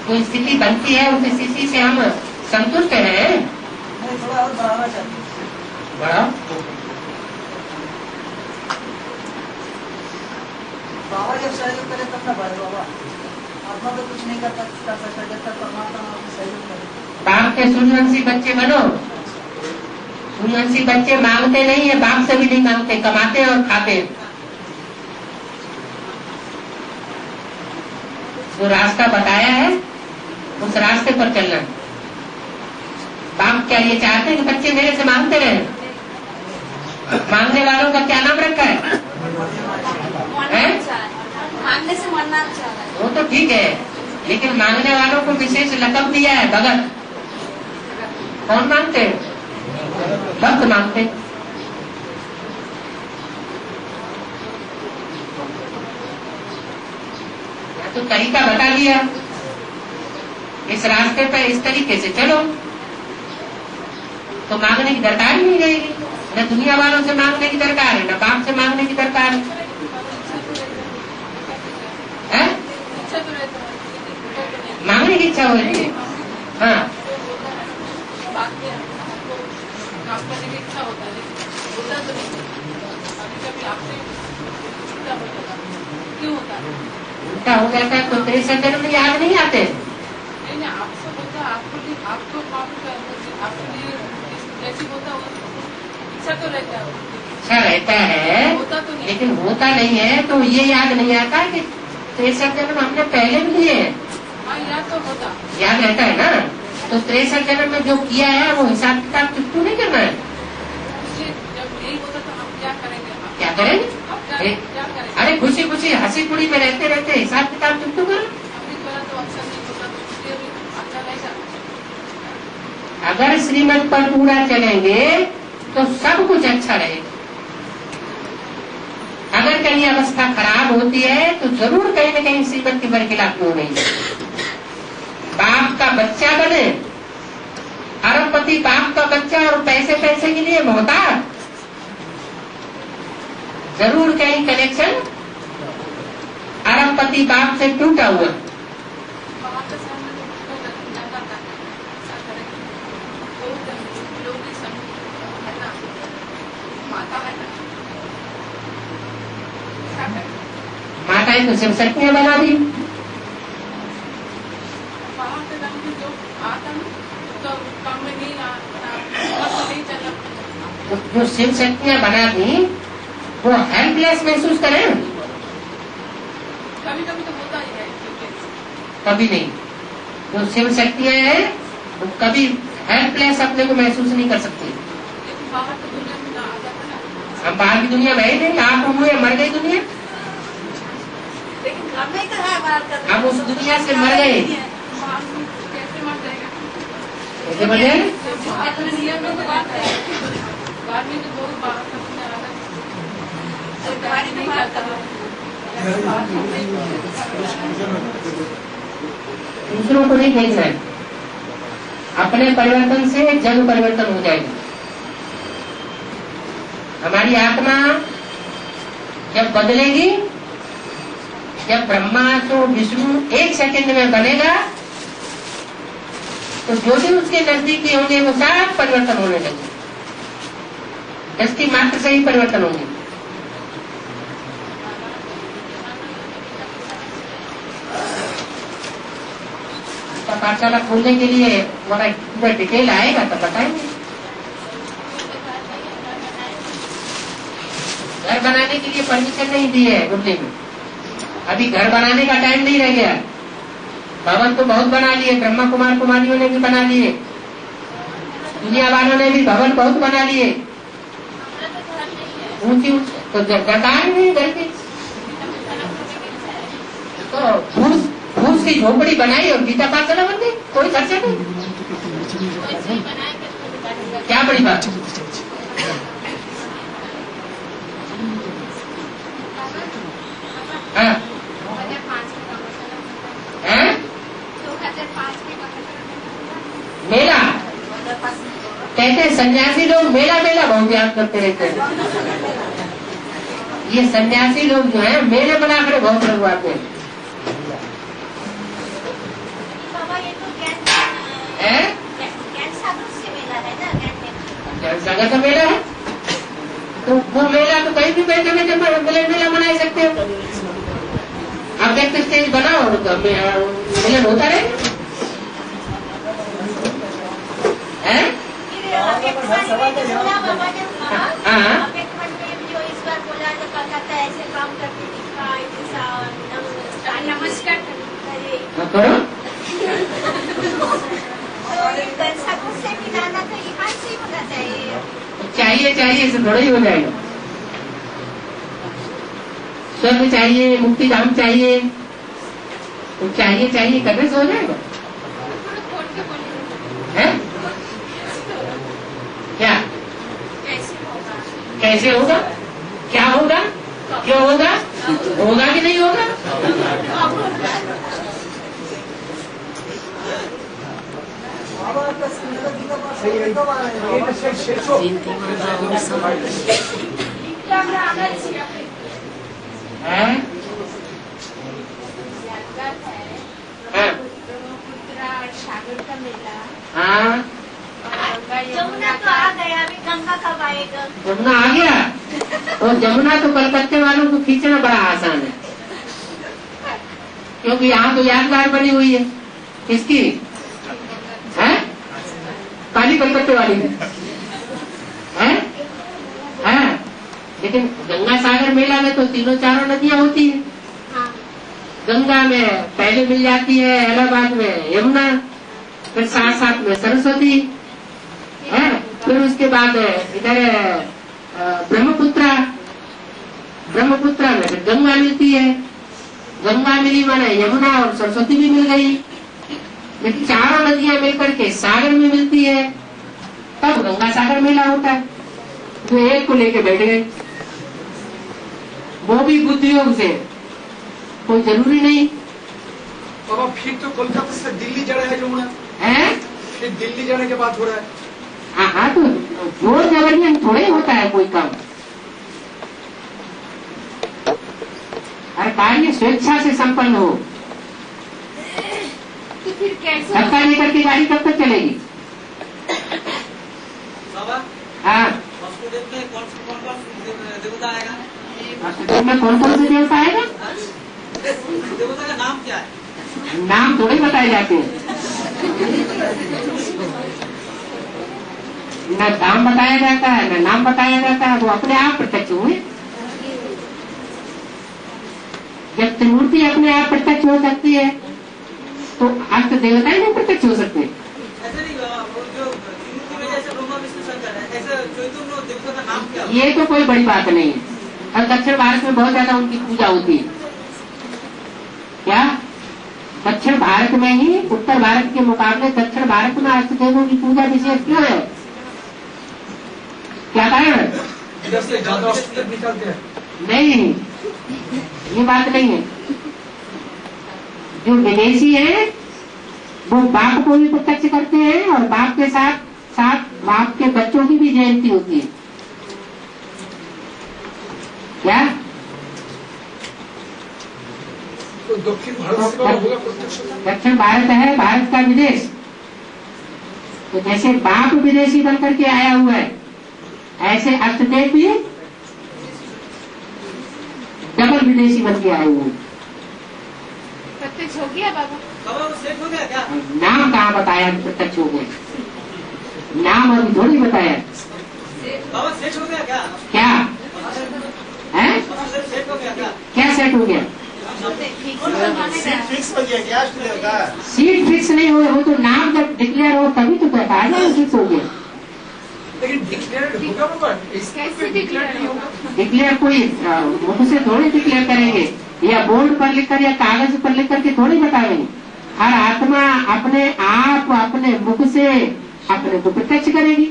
वो स्थिति बनती है, उस स्थिति से हम संतुष्ट हैं। बढ़ाओ। बाबा जब सहयोग करे तब ना बढ़े बाबा। आत्मा तो कुछ नहीं कर सकता जब तक परमात्मा सहयोग करे। बाप के सूर्यवंशी बच्चे बनो। सूर्यवंशी बच्चे मांगते नहीं है, बाप से भी नहीं मांगते, कमाते हैं और खाते हैं। जो रास्ता बताया है उस रास्ते पर चलना। बाप क्या ये चाहते हैं कि बच्चे मेरे से मांगते रहे? मांगने वालों का क्या नाम रखा है? मांगने से मरना अच्छा है। वो तो ठीक है, लेकिन मांगने वालों को विशेष लकब दिया है भगत। कौन मांगते हैं? भक्त मांगते। तो तरीका बता दिया, इस रास्ते पर इस तरीके से चलो तो मांगने की दरकार ही नहीं रहेगी। न दुनिया वालों से मांगने की दरकार है, न बाप से मांगने की दरकार है। मांगने की इच्छा होती है। हाँ काम करने की इच्छा होता है, लेकिन होता तो नहीं। कभी कभी आपसे उल्टा हो जाता है, क्यों होता है? उल्टा हो जाता है तो 63 जन्म में याद नहीं आते। नहीं नहीं, आपसे बोलता है, आपको काम आपके लिए जैसी होता है इच्छा तो रहता है, अच्छा रहता है, होता तो नहीं। लेकिन होता नहीं है तो ये याद नहीं आता कि 63 जन्म हमने पहले भी लिए हैं। हाँ, याद तो होता, याद रहता है ना। तो 63 जन्म में जो किया है वो हिसाब किताब चुप्पू नहीं करना है। जब नहीं होता तो हम क्या करेंगे? क्या करेंगे? क्या करेंगे? अरे खुशी खुशी हंसी खुशी में रहते रहते हिसाब किताब चुप्पू करो। अभी तो अच्छा नहीं होता तो इसलिए भी अच्छा नहीं जाता। अगर श्रीमत पर पूरा चलेंगे तो सब कुछ अच्छा रहेगा। अगर कहीं अवस्था खराब होती है तो जरूर कहीं न कहीं श्रीमत के बरखिलाफ हो रही है। बाप का बच्चा बने, अरबपति बाप का बच्चा और पैसे पैसे के लिए मोहताज, जरूर कहीं कनेक्शन अरबपति बाप से टूटा हुआ। माताएं तो सिर्फ शक्तियां बना दी। जो शिव शक्तियां बना दी वो हेल्पलेस महसूस करें। कभी कभी तो होता ही है, कभी नहीं। जो शिव शक्तियां हैं वो कभी हेल्पलेस अपने को महसूस नहीं कर सकती। लेकिन बाहर तो दुनिया में आ जाता है। हम बाहर की दुनिया में ही नहीं, आप हुए मर गई दुनिया। लेकिन घर में तो है बात करना। हम उस दुनिया से मर गए। कैसे मर जाएगा? कैसे मर गए? अपने नियम में तो बात है, बाद में तो बहुत बाहर का दुनिया आता है, तो गाड़ी नहीं आता है। दूसरों को नहीं देखना है, अपने परिवर्तन से जग परिवर्तन हो जाएगा। हमारी आत्मा जब बदलेगी, जब ब्रह्मा तो विष्णु एक सेकंड में बनेगा तो जो भी उसके नजदीकी होंगे वो सब परिवर्तन होने लगेंगे। दृष्टि मात्र से ही परिवर्तन होंगे। पाठशाला खोलने के लिए पूरा डिटेल आएगा तो बताएंगे। घर बनाने के लिए परमिशन नहीं दी है गुरली में। अभी घर बनाने का टाइम नहीं रह गया। भवन तो बहुत बना लिए, ब्रह्मा कुमार कुमारियों ने भी बना लिए, दुनिया वालों ने भी भवन बहुत बना लिए, ऊंची तो सरकार नहीं घर की तो फूस की झोपड़ी बनाई और गीता पाठशाला बन गई, कोई खर्चा नहीं। क्या बड़ी बात। हाँ मेला कहते हैं, सन्यासी लोग मेला मेला बहुत याद करते रहते हैं। ये सन्यासी लोग जो है मेले बनाकर बहुत लगवाते हैं। सागर का मेला है तो वो मेला तो कहीं भी बैठे बैठे मेला मना सकते हो। आप देखते स्टेज बनाओ तो मिलन होता रहे। नमस्कार करो चाहिए चाहिए इसे थोड़ा ही हो जाएगा। स्वर्ग चाहिए, मुक्ति धाम चाहिए, तो चाहिए चाहिए करने से हो जाएगा। है क्या? कैसे होगा? क्या होगा? क्यों होगा? होगा कि नहीं होगा? और सागर का मेला। हाँ जमुना तो आ गया, अभी गंगा कब आएगा? जमुना आ गया। तो जमुना तो कलकत्ते वालों को खींचना बड़ा आसान है, क्योंकि यहाँ तो यादगार बनी हुई है। किसकी है? काली कलकत्ते वाली है? लेकिन गंगा सागर मेला में तो तीनों चारों नदियां होती है। हाँ। गंगा में पहले मिल जाती है इलाहाबाद में यमुना, फिर साथ साथ में सरस्वती है, फिर उसके बाद इधर ब्रह्मपुत्रा में फिर गंगा मिलती है। गंगा मिली माने यमुना और सरस्वती भी मिल गई, फिर चारों नदियां मिलकर के सागर में मिलती है, तब गंगा सागर मेला होता है। तो एक को लेके बैठ गए, वो भी बुद्धियोग से, कोई जरूरी नहीं। बाबा फिर तो कोलकाता से दिल्ली जा रहा है जमुना है, फिर दिल्ली जाने के बाद हो रहा है। हाँ तो जोर जबरदस्ती थोड़े ही होता है कोई काम। हर कार्य स्वेच्छा से संपन्न हो। तो फिर कैसे? धक्का लेकर के गाड़ी कब तक चलेगी? बाबा हाँ, वासुदेव में कौन देवता आएगा? वासुदेव में कौन कौन से देवता आएगा? देवता का नाम क्या है? नाम थोड़े बताए जाते हैं, न दाम बताया जाता है न नाम बताया जाता है, वो अपने आप प्रत्यक्ष हुए। जब त्रिमूर्ति अपने आप प्रत्यक्ष हो सकती है तो अष्ट देवताएं नहीं प्रत्यक्ष हो सकते। ऐसे नहीं बाबा, वो जो त्रिमूर्ति में जैसे ब्रह्मा विष्णु शंकर है, ऐसे चैतन्य देवता का नाम क्या है? ये तो कोई बड़ी बात नहीं है, और दक्षिण भारत में बहुत ज्यादा उनकी पूजा होती है। क्या दक्षिण भारत में ही उत्तर भारत के मुकाबले दक्षिण भारत में अष्ट देवों की पूजा विशेष क्यों है? क्या कारण? इधर से ज्यादा अष्टदेव निकलते हैं। नहीं, ये बात नहीं है। जो विदेशी है वो बाप को भी प्रत्यक्ष करते हैं, और बाप के साथ साथ बाप के बच्चों की भी जयंती होती है। क्या तो दक्षिण भारत से होगा प्रत्यक्ष? दक्षिण भारत है भारत का विदेश, तो जैसे बाप विदेशी बन करके आया हुआ है, ऐसे अष्टदेव भी डबल विदेशी बन के आए हुए हैं। प्रत्यक्ष हो गया बाबा? बाबा वो सेट हो गया क्या? नाम कहाँ बताया प्रत्यक्ष हो गए? नाम अभी थोड़ी बताया। बाबा सेट हो गया क्या? क्या है? सेट हो गया क्या? क्या सेट हो गया? सीट फिक्स हो गया क्या अष्टदेव का? सीट फिक्स नहीं हुए, वो तो नाम जब डिक्लेयर हो तभी तो बताया ना फिक्स हो गया। लेकिन डिक्लेयर होगा बाबा? कैसे डिक्लेयर होगा? डिक्लेयर कोई मुख से थोड़ी डिक्लेयर करेंगे, या बोर्ड पर लिखकर या कागज पर लिख करके थोड़ी बताएंगे। हर आत्मा अपने आप अपने मुख से अपने को प्रत्यक्ष करेगी।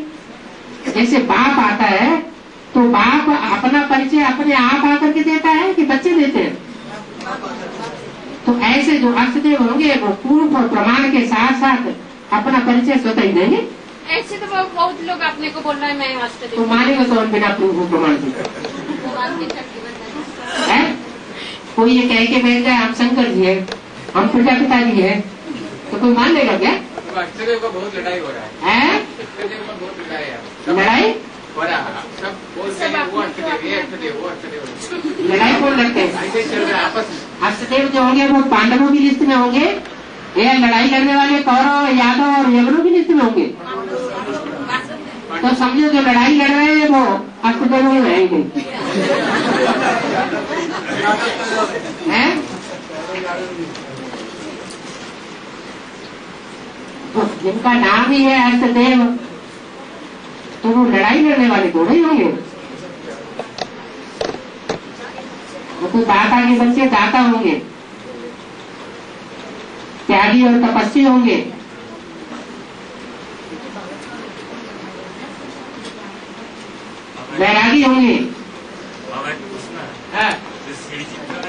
जैसे बाप आता है तो बाप अपना परिचय अपने आप आकर के देता है कि बच्चे देते हैं? तो ऐसे जो अष्टदेव होंगे वो पूर्व और प्रमाण के साथ साथ अपना परिचय स्वतः ही देंगे। ऐसे तो बहुत लोग अपने को बोल रहे हैं मैं अष्टदेव। तो मानेगा कौन बिना प्रूफ और प्रमाण के? है कोई ये कह के भेज जाए हम शंकर जी है, हम प्रजापिता जी है, तो कोई मान लेगा क्या? अष्टदेव का बहुत लड़ाई हो रहा है? अष्टदेव का बहुत लड़ाई है, लड़ाई हो रहा है। सब बोलते हैं वो अष्टदेव, ये अष्टदेव, वो अष्टदेव। लड़ाई कौन लड़ते हैं? ऐसे चल रहा है आपस में। अष्टदेव जो होंगे वो पांडवों की लिस्ट में होंगे, ये लड़ाई लड़ने वाले कौरव यादव और यवनों की लिस्ट में होंगे। तो समझो जो लड़ाई लड़ रहे हैं वो अष्टदेव में रहेंगे। हैं? तो जिनका नाम ही है अष्टदेव तो वो लड़ाई लड़ने वाले थोड़े ही होंगे। वो तो दाता के बच्चे दाता होंगे, त्यागी और तपस्वी होंगे। वैरागी होंगे।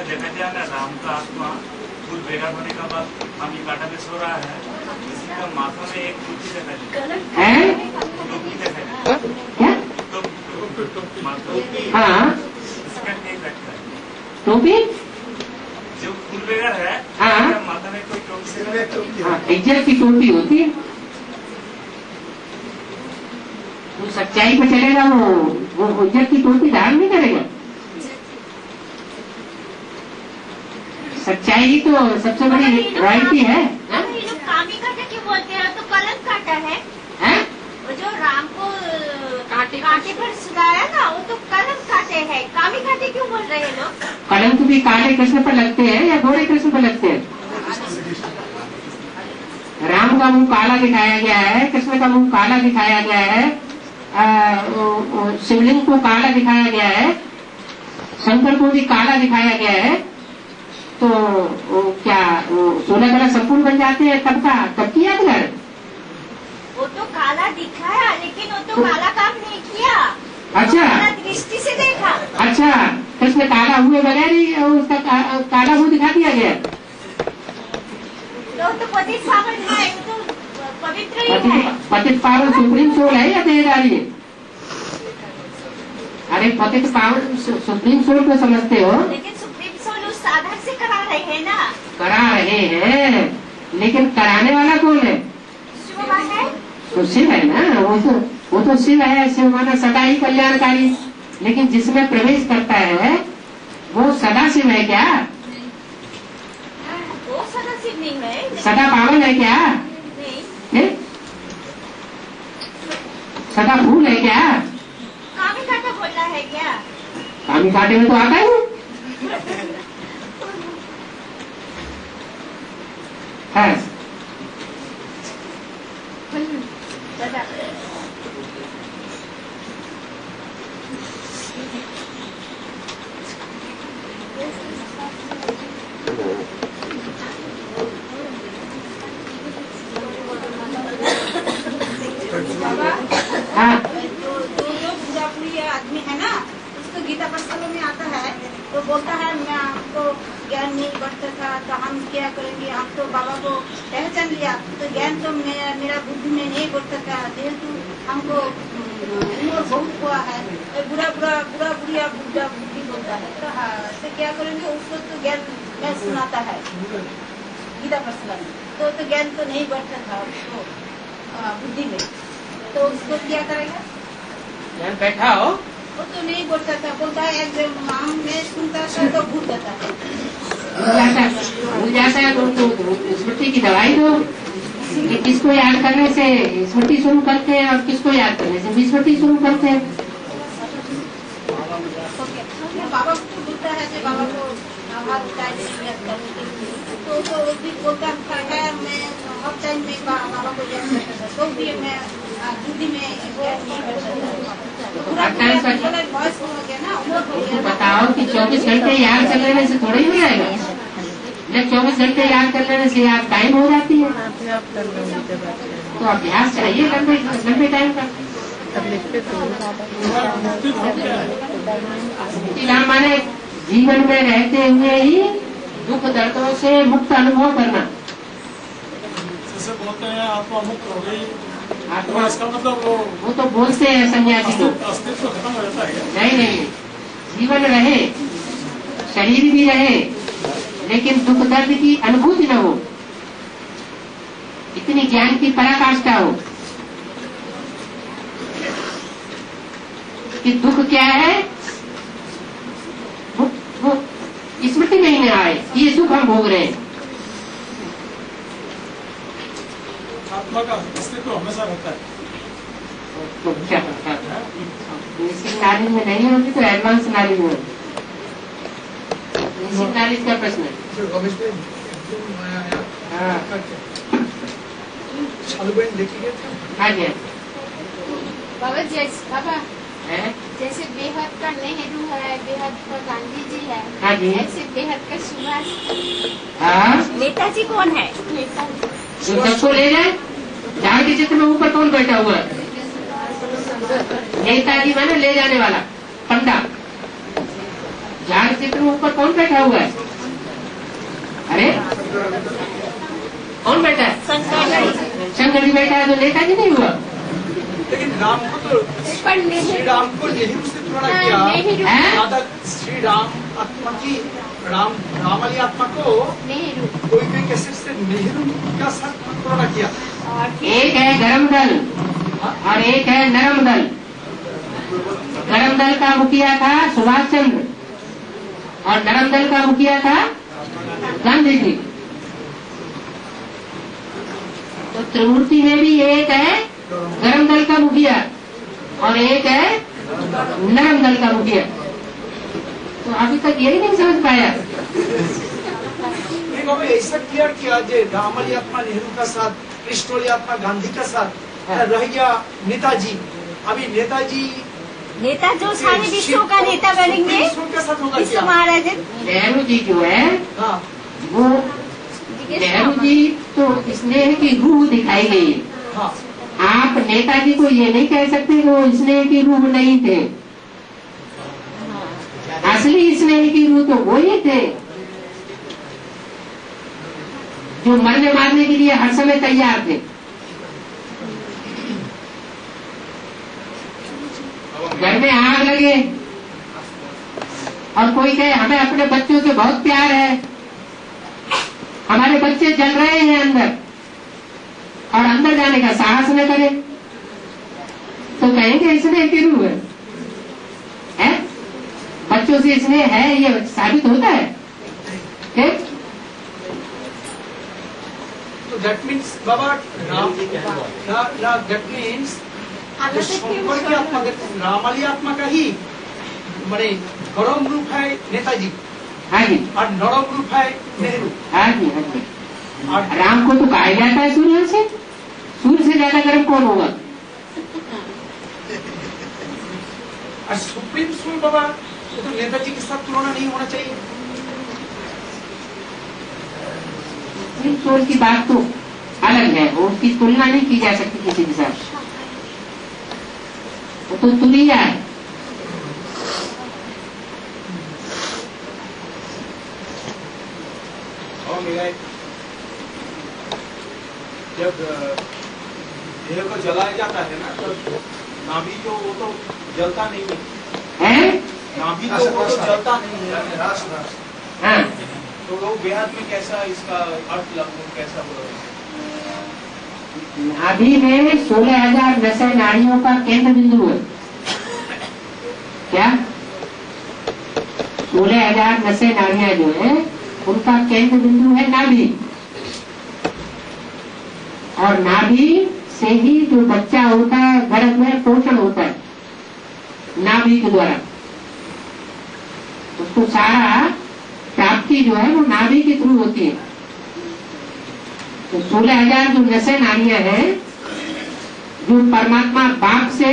देखा जाए ना राम का आत्मा फूल बेगा होने का बाद हम ये काटा में सो रहा है, इसी का माथा में एक टोपी देखा है? क्या? हाँ, इसका नहीं लगता है टोपी जो फूल बेगर है हाँ, माथा माथा में कोई टोपी। हाँ, इज्जत की टोपी होती है। वो सच्चाई पे चलेगा, वो इज्जत की टोपी धारण नहीं करेगा। सच्चाई ही तो सबसे बड़ी रॉयल्टी है। ये लोग कामी काटा क्यों बोलते हैं? तो कलम काटा है। वो जो राम को कांटे पर सुलाया ना, वो तो कलम काटे हैं। कामी काटे क्यों बोल रहे हैं लोग? कलम तो भी काले कृष्ण पर लगते हैं या गोरे कृष्ण पर लगते हैं? राम का मुंह काला दिखाया गया है, कृष्ण का मुंह काला दिखाया गया है, शिवलिंग को काला दिखाया गया है, शंकर को भी काला दिखाया गया है। तो क्या 16 कलर संपूर्ण बन जाते हैं? तब किया कलर? वो तो काला दिखाया, लेकिन वो तो काला काम नहीं किया। अच्छा, दृष्टि से देखा। अच्छा, कृष्ण काला हुए बगैर ही उसका काला मुंह दिखा दिया गया। तो पतित पावन है, तो पवित्र ही है। पतित पावन सुप्रीम सोल है या देहधारी है? अरे पतित पावन सुप्रीम सोल को समझते हो, लेकिन सुप्रीम सोल उस साधक से करा रहे हैं ना। करा रहे हैं, लेकिन कराने वाला कौन है? शिव है। तो शिव है ना, वो तो शिव है। शिव माना सदा ही कल्याणकारी। लेकिन जिसमें प्रवेश करता है वो सदा शिव है क्या? वो सदा शिव नहीं है। सदा पावन है क्या? नहीं। सदा फूल है क्या? कामी काटा बोलना है क्या? कामी काटे में तो आता है। हाँ, आदमी है ना, उसको गीता पुस्तकों में आता है, तो बोलता है मैं हमको ज्ञान नहीं बढ़ता था, तो हम क्या करेंगे? हम तो बाबा को पहचान लिया, तो ज्ञान तो मेरा बुद्धि में नहीं बढ़ता था, जेहेतु हमको उम्र बहुत हुआ है, बुरा बुढ़िया बुढ़ा बुद्धि बोलता है, तो क्या करेंगे? उसको तो ज्ञान मैं सुनाता है गीता पुस्तक में, तो ज्ञान तो नहीं बढ़ता था उसको बुद्धि में, तो उसको क्या करेगा? बैठा हो, वो तो नहीं बोलता था, बोलता है एक माँ में सुनता था तो भूल जाता है। भूल जाता है तो स्मृति की दवाई दो कि किसको याद करने से स्मृति शुरू करते हैं और किसको याद करने से विस्मृति शुरू करते हैं। बाबा को तो बोलता है कि बाबा को हर टाइम याद करने के लिए, तो वो भी बोलता है मैं हर टाइम में बाबा को याद करता था, तो भी मैं बुद्धि में याद नहीं कर सकता। बताओ कि 24 घंटे याद कर लेने से थोड़ा ही हो जाएगा। जब 24 घंटे याद कर लेने से याद टाइम हो जाती है, तो अभ्यास चाहिए लंबे टाइम का। लाभ माने जीवन में रहते हुए ही दुख दर्दों से मुक्त अनुभव करना। जैसे बोलते हैं आत्मा मुक्त हो गई, आत्मा, इसका मतलब वो तो बोलते हैं सन्यासी लोग। अस्तित्व खत्म हो जाता है। नहीं, जीवन रहे, शरीर भी रहे, लेकिन दुख दर्द की अनुभूति न हो, इतनी ज्ञान की पराकाष्ठा हो कि दुख क्या है वो स्मृति में ही नहीं आए, ये दुख हम भोग रहे हैं। आत्मा का अस्तित्व हमेशा रहता है। तो क्या बेसिक नॉलेज में नहीं होगी तो एडवांस नॉलेज में होगी। बेसिक नॉलेज का प्रश्न है। हाँ जी बाबा, जैसे बेहद का नेहरू है, बेहद का गांधी जी है, हाँ जी, ऐसे बेहद का सुभाष। नेताजी कौन है? सबको ले जाए। झाड़ के चित्र में ऊपर कौन बैठा हुआ है? नेताजी माने ले जाने वाला पंडा। झाड़ के चित्र में ऊपर कौन बैठा हुआ है? अरे कौन बैठा है? शंकर जी बैठा है, तो नेताजी नहीं हुआ। लेकिन राम को तो श्री राम को नेहरू से तुलना किया। दादा श्री राम आत्मा की राम वाली आत्मा को कोई कैसे से नेहरू का साथ तुलना किया। एक है गरम दल और एक है नरम दल। गरम दल का मुखिया था सुभाष चंद्र और नरम दल का मुखिया था गांधी जी। तो त्रिमूर्ति में भी एक है गरम दल का मुखिया और एक है नरम दल का मुखिया। तो अभी तक यही नहीं समझ पाया। नहीं बाबा ऐसा क्लियर किया जे राम वाली आत्मा नेहरू का साथ, कृष्ण वाली आत्मा गांधी का साथ रह गया नेताजी। अभी नेताजी नेता जो सारे विश्व का नेता बनेंगे विश्व महाराज। नेहरू जी जो है वो नेहरू जी तो स्नेह की रूह दिखाई गई है। आप नेताजी को ये नहीं कह सकते कि वो स्नेह की रूह नहीं थे। असली स्नेह की रूह तो वो ही थे जो मरने मारने के लिए हर समय तैयार थे। घर में आग लगे और कोई कहे हमें अपने बच्चों से बहुत प्यार है, हमारे बच्चे जल रहे हैं अंदर, और अंदर जाने का साहस न करे तो कहेंगे स्नेह की रूह है? बच्चों से स्नेह है ये साबित होता है? तो that means Baba that means Shankar की आत्मा राम वाली आत्मा का ही मैंने गरम रूप है नेताजी। हाँ जी। और नरम रूप है नेहरू। हाँ जी हाँ जी। और राम को तो कहा जाता है सूर्य से ज्यादा गर्म कौन होगा? और सुप्रीम सोल बाबा तो नेताजी के साथ तुलना नहीं होना चाहिए। सुप्रीम सोल की बात तो अलग है, उसकी तुलना नहीं की जा सकती किसी के साथ। वो तो तुल्य है। और मेरा जब देह को जलाया जाता है ना तो नाभि जो वो तो जलता नहीं है। नाभि तो वो तो जलता नहीं है। हाँ। तो वो बेहद में कैसा इसका अर्थ लगू कैसा हुआ? नाभि में 16,000 नशे नाड़ियों का केंद्र बिंदु है। क्या 16,000 नशे नाड़ियां जो है उनका केंद्र बिंदु है नाभि, और नाभि से ही जो बच्चा होता है गर्भ में पोषण होता है नाभि के द्वारा। उसको सारा प्राप्ति जो है वो नाभि के थ्रू होती है। तो 16,000 जो नशे नाड़ियां हैं जो परमात्मा बाप से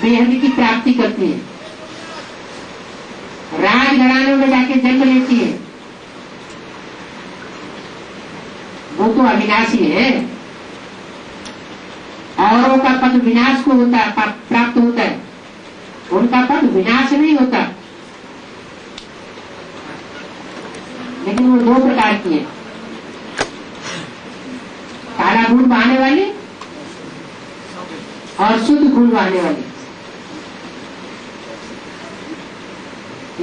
बेहद की प्राप्ति करती है, राजघरानों में जाके जन्म लेती है, वो तो अविनाशी है। औरों का पद विनाश को होता है, प्राप्त होता है, उनका पद विनाश नहीं होता। लेकिन वो 2 प्रकार की है, काला गुण बहाने वाली और शुद्ध गुण बहाने वाली।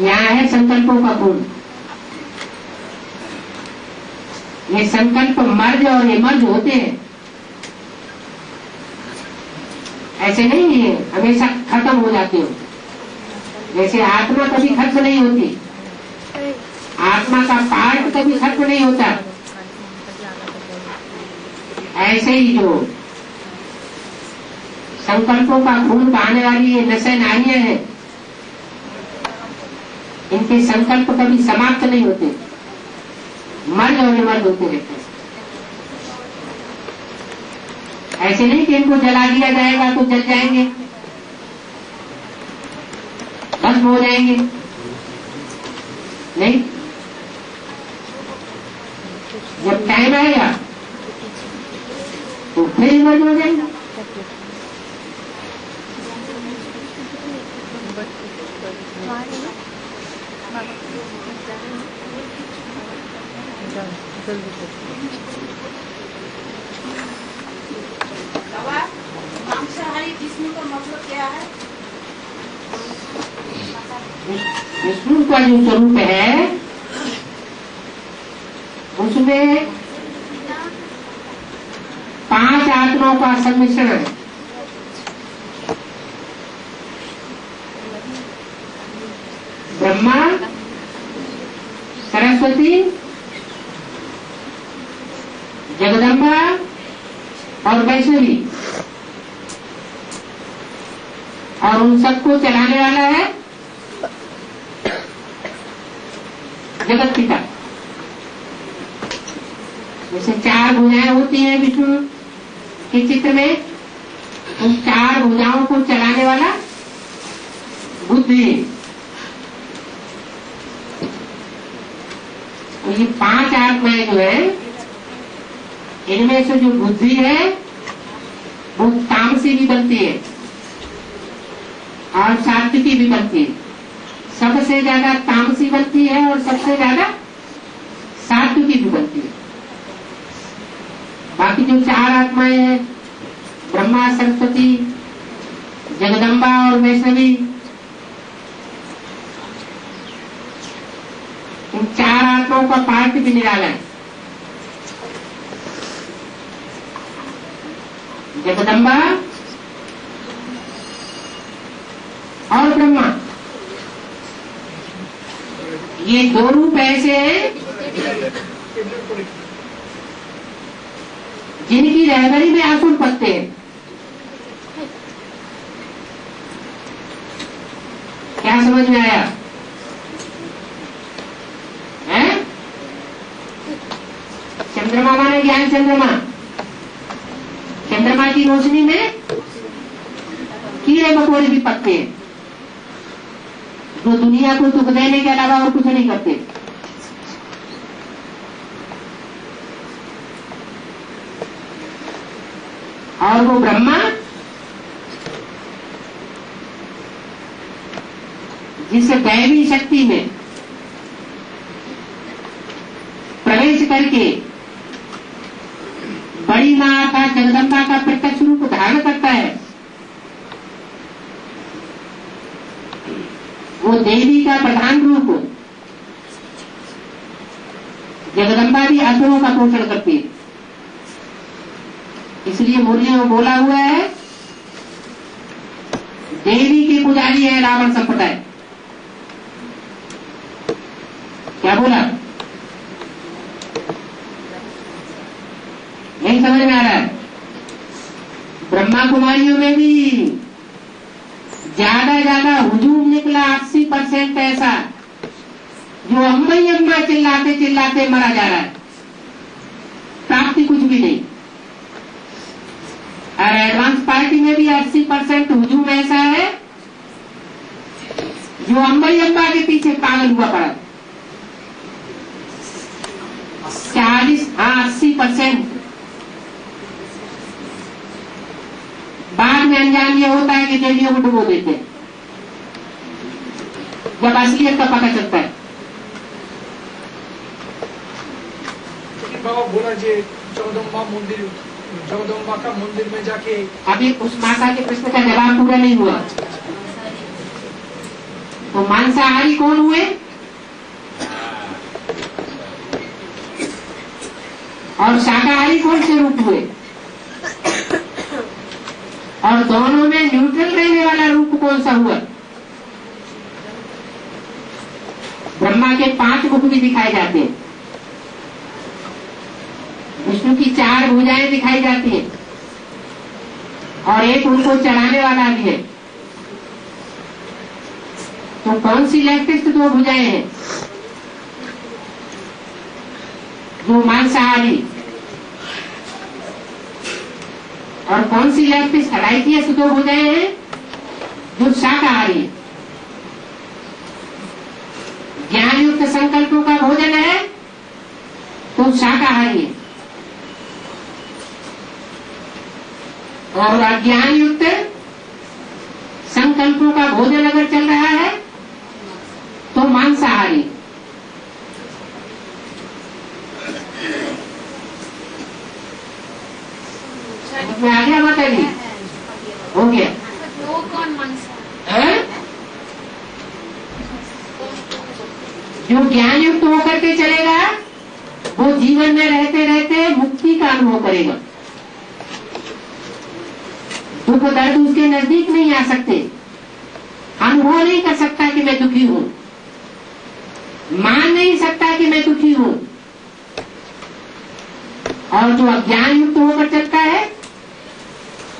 यहाँ है संकल्पों का गुण। ये संकल्प मर्ज और ये मर्ज होते हैं, ऐसे नहीं है हमेशा खत्म हो जाते हो। जैसे आत्मा कभी खत्म नहीं होती, आत्मा का पार्ट कभी खत्म नहीं होता, ऐसे ही जो संकल्पों का खून बहाने वाली ये नशे नाड़ियां हैं, इनके संकल्प कभी समाप्त नहीं होते, मर्ज और निमर्ज होते रहते हैं। ऐसे नहीं कि इनको जला दिया जाएगा तो जल जाएंगे, भस्म हो जाएंगे, नहीं। जब टाइम आएगा तो फिर मर्ज हो जाएगा। मांसाहारी विष्णु का मतलब क्या है? विष्णु का जो स्वरूप है उसमें 5 आत्माओं का सम्मिश्रण है। ब्रह्मा, सरस्वती, जगदम्बा और वैष्णवी, और उन सबको चलाने वाला है जगत पिता। जैसे 4 भुजाएं होती हैं विष्णु के चित्र में, उन 4 भुजाओं को चलाने वाला बुद्धि। तो ये 5 आत्माएं जो है, इनमें से जो बुद्धि है वो तामसी भी बनती है और सात्विकी भी बनती है। सबसे ज्यादा तामसी बनती है और सबसे ज्यादा सात्विकी भी बनती है। बाकी जो 4 आत्माएं हैं, ब्रह्मा, सरस्वती, जगदम्बा और वैष्णवी, इन 4 आत्माओं का पार्ट भी निराला है। जगदम्बा और ब्रह्मा, ये 2 रूप ऐसे हैं जिनकी रहबरी में आंसू पड़ते हैं। क्या समझ में आया? हैं? चंद्रमा माने ज्ञान चंद्रमा, चंद्रमा की रोशनी में कीड़े मकोड़े भी पकते हैं जो दुनिया को दुख देने के अलावा और कुछ नहीं करते। और वो ब्रह्मा जिस दैवी शक्ति में प्रवेश करके बड़ी मां का, जगदम्बा का प्रत्यक्ष रूप धारण करता है, वो देवी का प्रधान रूप जगदम्बा भी असुरों का पोषण करती है। इसलिए मुरली में बोला हुआ है, देवी के पुजारी है रावण संप्रदाय। क्या बोला? नहीं समझ में आ रहा है? ब्रह्मा कुमारियों में भी ज्यादा हुजूम निकला 80% ऐसा, जो अम्बई अम्मा चिल्लाते चिल्लाते मरा जा रहा है, प्राप्ति कुछ भी नहीं। और एडवांस पार्टी में भी 80% हुजूम ऐसा है जो अम्बई अम्बा के पीछे पागल हुआ पड़ा। 80% बाद में अंजाम ये होता है कि देवियों को डुबो देते हैं, जब असलियत का पता चलता है। बाबा बोला जी जगदम्बा मंदिर, जगदम्बा का मंदिर में जाके, अभी उस माता के प्रश्न का जवाब पूरा नहीं हुआ। तो मांसाहारी कौन हुए और शाकाहारी कौन से रूप हुए? और दोनों में न्यूट्रल रहने वाला रूप कौन सा हुआ? ब्रह्मा के 5 मुख भी दिखाए जाते हैं, विष्णु की 4 भुजाएं दिखाई जाती हैं, और एक उनको चलाने वाला भी है। तो कौन सी लेफ्टिस्ट 2 भुजाएं हैं? जो मांसाहारी, और कौन सी लेफ्टिस्ट राइटियस 2 भुजाएं हैं? जो शाकाहारी है। ज्ञान युक्त संकल्पों का भोजन है तो शाकाहारी है, और अज्ञान युक्त संकल्पों का भोजन अगर चल रहा है तो मांसाहारी। में आ गया माता जी? जो ज्ञान युक्त होकर के चलेगा वो जीवन में रहते रहते मुक्ति का अनुभव करेगा। दुख दर्द उसके नजदीक नहीं आ सकते, अनुभव नहीं कर सकता कि मैं दुखी हूं, मान नहीं सकता कि मैं दुखी हूं। और जो अज्ञान युक्त होकर चलता है,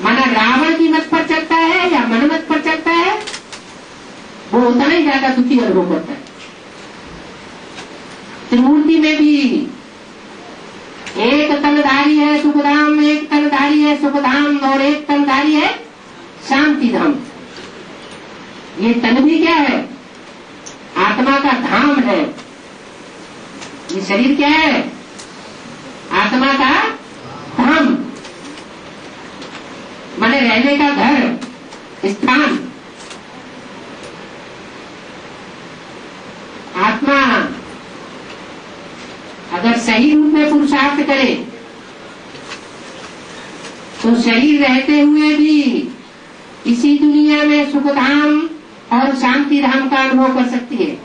माना रावण की मत पर चलता है या मनमत पर चलता है, वो उतना ही ज्यादा दुखी अनुभव करता है। त्रिमूर्ति में भी एक तलधारी है सुखधाम, एक तलधारी है सुखधाम और एक तलधारी है शांति धाम। ये तन भी क्या है? आत्मा का धाम है। ये शरीर क्या है? आत्मा का धाम, माने रहने का घर, स्थान। आत्मा अगर सही रूप में पुरुषार्थ करे तो शरीर रहते हुए भी इसी दुनिया में सुखधाम और शांति धाम का अनुभव कर सकती है।